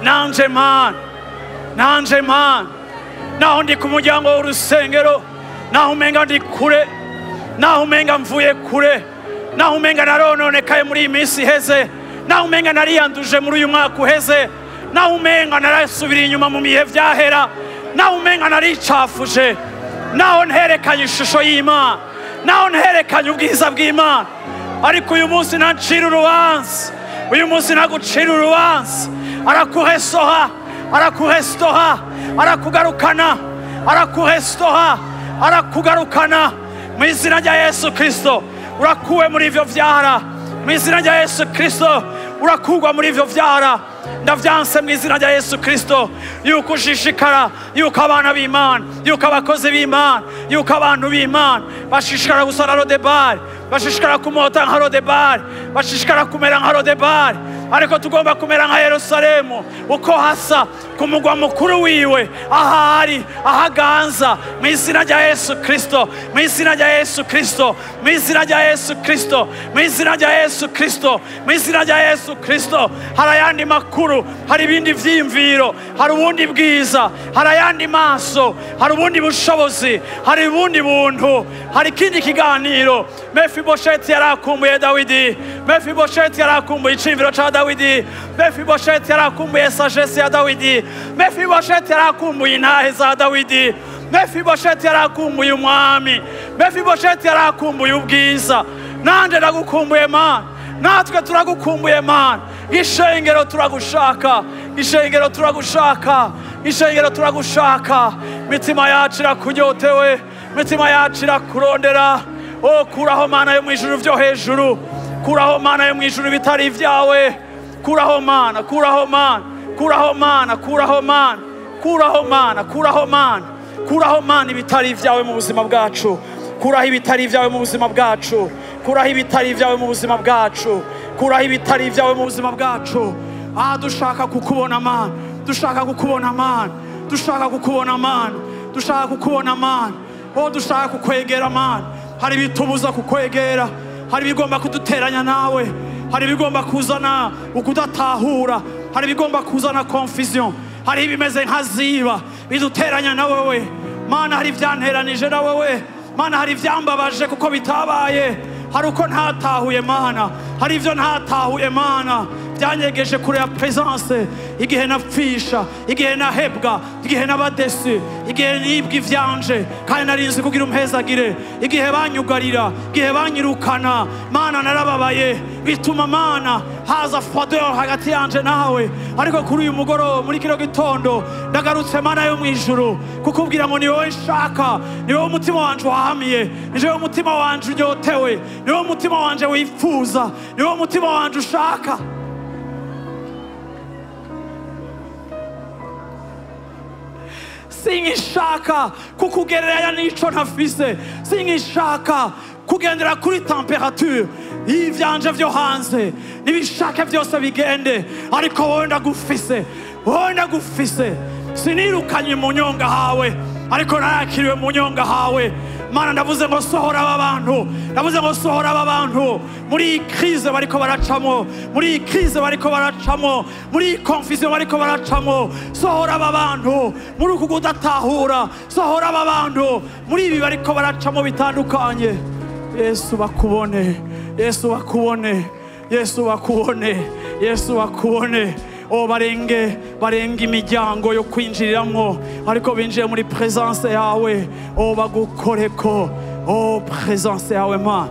nanje Mana, nanje Mana. Naho ndi ku muryango w'urusengero, naho umenga ndi kure, naho umenga mvuye kure, naho umenga narononekaye muri iyi minsi iheze, naho umenga nariyanduje muri uyu mwaka uheze, naho umenga narasubira inyuma mu bihe vyahera, naho umenga naricafuje, naho nterekanye ishusho y'Imana, naho nterekanye ubwiza bw'Imana, ariko uyu munsi nancira urubanza, uyu munsi nagucira urubanza. Arakuhesoha, arakuhestoha, arakugarukana, arakuhestoha, arakugarukana mu izina rya Yesu Kristo. Urakuwe muri ivyo vyara mu izina rya Yesu Kristo, urakugwa muri ivyo vyara. Ndavyanse mu izina rya Yesu Kristo yuko ushishikara, yuko abana b'Imana, yuko abakozi b'Imana, yuko abantu b'Imana bashishikara gusa na Lo-Debari, bashishikara kumota nka Lo-Debari, bashishikara kumera nka Lo-Debari. Ariko tugomba kumera nka Yerusalemu, uko hasa ku mugwa mukuru wiwe, ahari ahaganza mu izina rya Yesu Kristo, mu izina rya Yesu Kristo, mu izina rya Yesu Kristo, mu izina rya Yesu Kristo, mu izina rya Yesu Kristo. Hari ayandi makuru, hari ibindi vyiyumviro, hari ubundi bwiza, hari ayandi maso, hari ubundi bushobozi, hari ubundi buntu, hari ikindi kiganiro. Mefibosheti yarakumbuye Dawidi, Mefibosheti yarakumbuye iciyumviro ca Dawidi, Mefibosheti yarakumbuye sagesse ya Dawidi, Mefibosheti yarakumbuye intahe za Dawidi, Mefibosheti yarakumbuye umwami, Mefibosheti yarakumbuye ubwiza. Nanje ndagukumbuye Mana, natwe turagukumbuye Mana. Ishengero turagushaka, ishengero turagushaka, ishengero turagushaka. Mitima yacu irakunyotewe, mitima yacu irakurondera. Oh, kuraho Mana yo mwijuru vyo hejuru, kuraho Mana yo mwijuru bitari vyawe, kuraho Mana, kuraho Mana, kuraho Mana, kuraho Mana, kuraho Mana, kuraho Mana. kuraho Mana ibitari ibyawe mu buzima bwacu, kuraho ibitari ibyawe mu buzima bwacu, kuraho ibitari ibyawe mu buzima bwacu, kuraho ibitari ibyawe mu buzima bwacu. Dushaka kukubona Mana, dushaka kukubona Mana, dushaka kukubona Mana, dushaka kukubona Mana. Dushaka kukwegera Mana. Hari ibitubuza kukwegera, hari ibigomba kuduteranya nawe, hari ibigomba kuzana ukudatahura, hari ibigomba kuzana confusion, hari ibimeze nka ziba biduteranya na wewe Mana. Hari ibyanteranije na wewe Mana, hari ibyambabaje kuko bitabaye, hari uko ntatahuye Mana, hari ibyo ntatahuye Mana byanyegeje kure ya presence. Igihe napfisha, igihe nahebwa, igihe nabadesi, igihe nibwa ivyanje kandi narinzi kugira umhezagire, igihe banyugarira, igihe banyirukana Mana, narababaye bituma Mana haza froideur hagati yanje nawe. Ariko kuri uyu mugoroba, muri kino gitondo, ndagarutse Mana yo mwijuru kukubwira ngo ni wowe nshaka, ni wowe umutima wanje wahamiye, ni wowe umutima wanje unyotewe, ni wowe umutima wanje wifuza, ni wowe umutima wanje ushaka. Singishaka kukugereranya n'ico ntafise, singishaka kugendera kuri temperature y'ivyanje vyo hanze, nibishaka vyose bigende, ariko wowe ndagufise, wowe ndagufise. Sinirukanye mu nyonga hawe, ariko narakiriwe mu nyonga hawe Mana. Ndavuze ngo sohora aba bantu, ndavuze ngo sohora aba bantu muri iyi crise bariko baracamo, muri iyi crise bariko baracamo, muri iyi confusion bariko baracamo. Sohora aba bantu muri uku kudatahura, sohora aba bantu muri ibi bariko baracamo bitandukanye. Yesu bakubone, Yesu bakubone, Yesu bakubone, Yesu bakubone. Barenge imiryango yo kwinjiriramo, ariko binjiye muri presence yawe. Bagukoreko presence yawe Mana.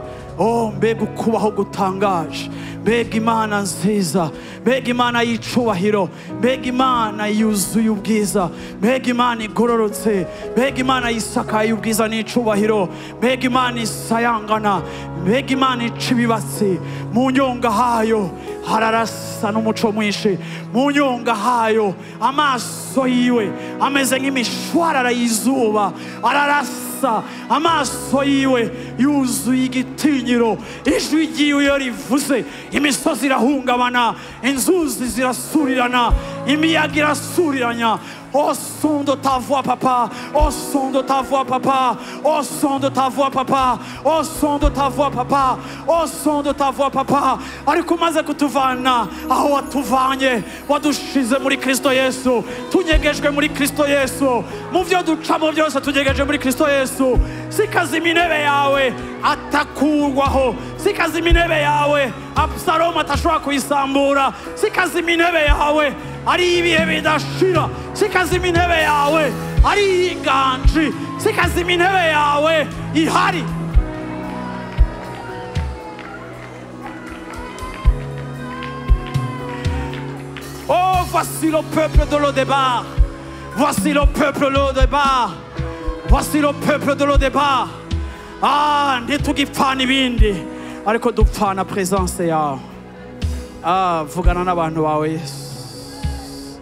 Mbega ukubaho gutangaje, mbega Imana nziza, mbega Imana y'icubahiro, mbega Imana yuzuye ubwiza, mbega Imana igororotse, mbega Imana yisakaye ubwiza n'icubahiro, mbega Imana isayangana, mbega Imana ica ibibatsi. Mu nyonga hayo hararasa n'umuco mwinshi, mu nyonga hayo amaso yiwe ameze nk'imishwarara y'izuba, ararasa amaso yiwe yuzuye igitinyiro. Ijwi ryiwe iyo rivuze imisozi irahungabana, inzuzi zirasurirana, imiyaga irasuriranya. Au son de ta voix papa, au son de ta voix papa, au son de ta voix papa, au son de ta voix papa, au son de ta voix papa. Ariko umaze kutuvana aho watuvanye, wadushize muri Kristo Yesu, tunyegejwe muri Kristo Yesu, mu byo ducamo byose tunyegeje muri Kristo Yesu. Sikazima intebe yawe atakurwaho, sikazima intebe yawe Absalomu atashobora kuyisambura, sikazima intebe yawe ari ibihe bidashira, sikazima intebe yawe ari inganji, sikazima intebe yawe ihari. Voici le peuple de Lo-Debari, voici le peuple de Lo-Debari, voici le peuple de Lo-Debari. Ntitugipfana ibindi, ariko dupfana presence yawe. Vugana n'abantu bawe Yesu,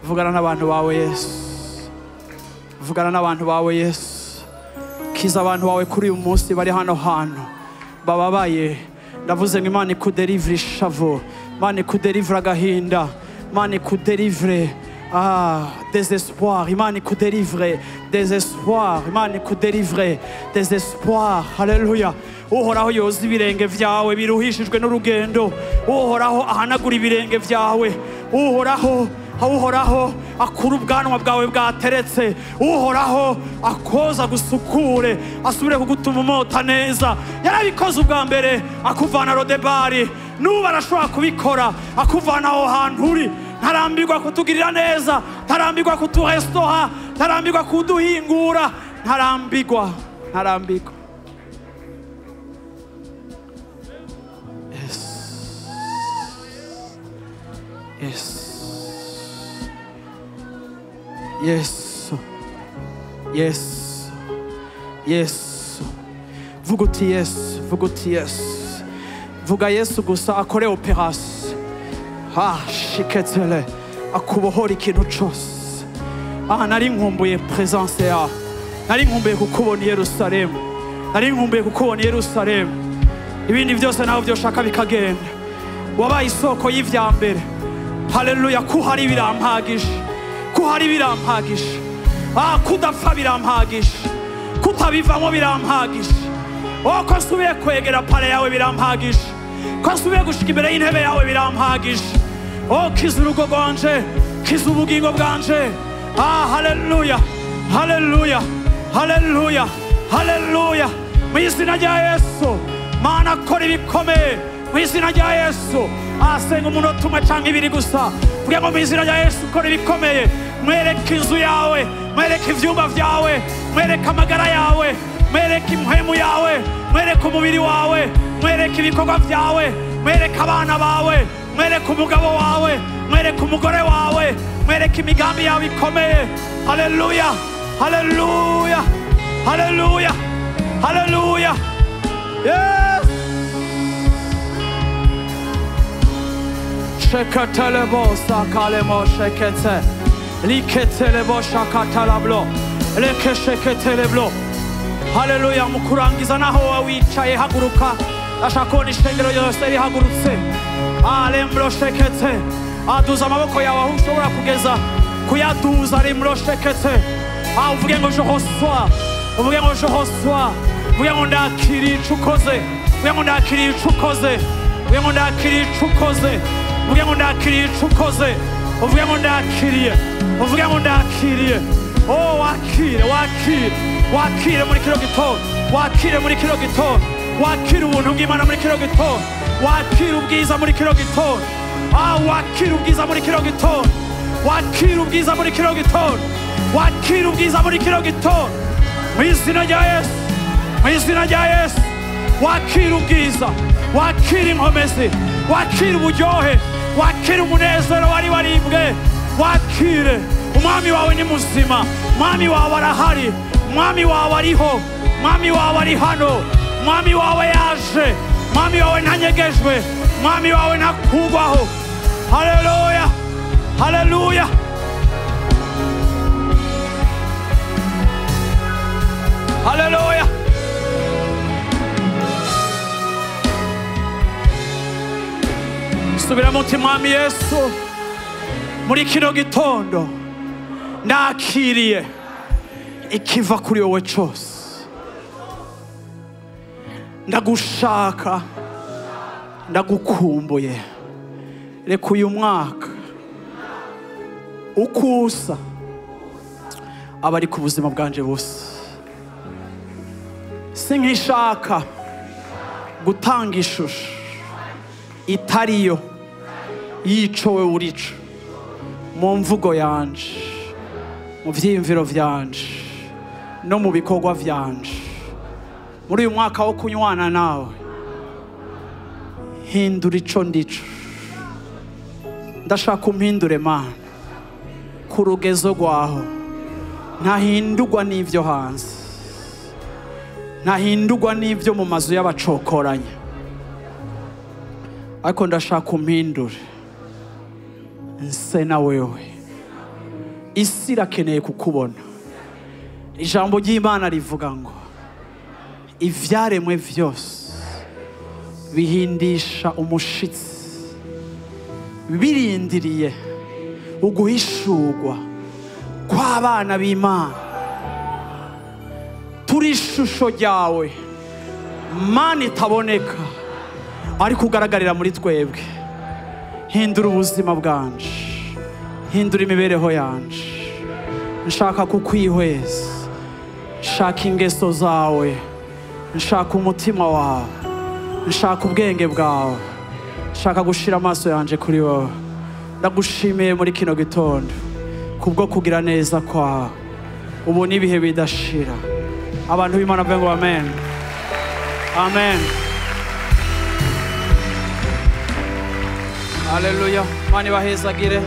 vugana n'abantu bawe Yesu, vugana n'abantu bawe Yesu. Kiza abantu bawe kuri uyu munsi bari hano hantu bababaye. Ndavuze ngo Imana ikuderivre ishavu, Imana ikuderivre agahinda, Imana ikuderivre désespoir, Imana ikuderivre désespoir, Imana ikuderivre désespoir. Haleluya. Uhoraho yoza ibirenge vyawe biruhishijwe n'urugendo, uhoraho ahanagura ibirenge vyawe, uhoraho akura ubwanwa bwawe bwateretse, uhoraho akoza gusukure, asubire kugutuma umota neza. Yarabikoze ubwa mbere akuvana Lo-Debari, nuba arashobora kubikora akuvana aho hantu uri. Ntarambirwa kutugirira neza, ntarambirwa kuturestora, ntarambirwa kuduhingura, ntarambirwa. Yes. Vuga uti Yesu, vuga Yesu gusa akore operation. Shiketsele akubohora ikintu cyose, nari nkumbuye presence yawe, nari nkumbuye kukubona i Yerusalemu, nari nkumbuye kukubona i Yerusalemu. Ibindi byose nawe byoshaka bikagenda. Wabaye isoko y'ivya mbere. Haleluya, kuhari birampagije, kuhari birampagije. Kudapfa birampagije, kutabivamo birampagije. Ko nsubiye kwegera pale yawe birampagije, ko nsubiye gushika imbere y'intebe yawe birampagije. Kiza urugo rwanje, kiza ubugingo bwanje. Haleluya, haleluya, haleluya, haleluya. Mu izina rya Yesu, Mana kora ibikomeye mu izina rya Yesu. Senga umunota umwe canke ibiri gusa, kugira ngo mu izina rya Yesu kora ibikomeye. Mwereke inzu yawe, mwereke ivyumba vyawe, mwereke amagara yawe, mwereke impwemu yawe, mwereke umubiri wawe, mwereke ibikorwa vyawe, mwereke abana bawe, mwereke umugabo wawe, mwereke umugore wawe, mwereke imigambi yawe ikomeye. Haleluya, haleluya, haleluya, haleluya. Yes. Shekatalebo sakalemo shekete, liketelebo shakatalablo, leke sheketeleblo. Haleluya. Mu kurangiza naho wicaye haguruka, ashaka kubona ishengero yose rihagurutse. Alembro shekete, aduza amaboko yawe aho ushobora kugeza kuyaduza. Alembro shekete, uvuge ngo je reçois, uvuge ngo je reçois, uvuge ngo ndakiriye ico ukoze, uvuge ngo ndakiriye ico ukoze, uvuge ngo ndakiriye ico ukoze, uvuge ngo ndakiriye ico ukoze, uvuge ngo ndakiriye, uvuge ngo ndakiriye. Wakire, wakire, wakire muri kino gitondo, wakire muri kino gitondo, wakire ubuntu bw'Imana muri kino gitondo, wakire ubwiza muri kino gitondo. Wakire ubwiza muri kino gitondo, wakire ubwiza muri kino gitondo, wakire ubwiza muri kino gitondo. Mu izina rya Yesu, mu izina rya Yesu. Wakire ubwiza, wakire inkomezi, wakire uburyohe, wakire umunezero wari waribwe. Wakire. Umwami wawe ni muzima, umwami wawe arahari, umwami wawe ariho, umwami wawe ari hano, umwami wawe yaje, umwami wawe ntanyegejwe, umwami wawe ntakugwaho. Haleluya, haleluya. Haleluya. Subira mutima Mwami Yesu, muri kino gitondo ndakiriye ikiva kuri wowe cyose. Ndagushaka, ndagukumbuye. Reka uyu mwaka ukusa abari ku buzima bwanje bose. Sinkishaka gutanga ishusho itariyo yicowe urico mu mvugo yanje, mu vyiyumviro vyanje, no mu bikorwa vyanje. Muri uyu mwaka wo kunywana nawe, hindura ico ndico. Ndashaka umpindure Mana ku rugezo rwaho, ntahindurwa n'ivyo hanze, ntahindurwa n'ivyo mu mazu y'abacokoranya, ariko ndashaka umpindure nse na wewe. Isi irakeneye kukubona. Ijambo ry'Imana rivuga ngo ivyaremwe vyose bihindisha umushitsi birindiriye uguhishurwa kw'abana b'Imana. Turi ishusho ryawe Mana itaboneka, ariko ugaragarira muri twebwe. Hindura ubuzima bwanje, hindura imibereho yanje. Nshaka kukwihweza, nshaka ingeso zawe, nshaka umutima wawe, nshaka ubwenge bwawe, nshaka gushira amaso yanje kuri wowe. Ndagushimiye muri kino gitondo kubwo kugira neza kwawe, ubu n'ibihe bidashira. Abantu b'Imana bavuga ngo amen, amen. Haleluya. Mani bahezagire.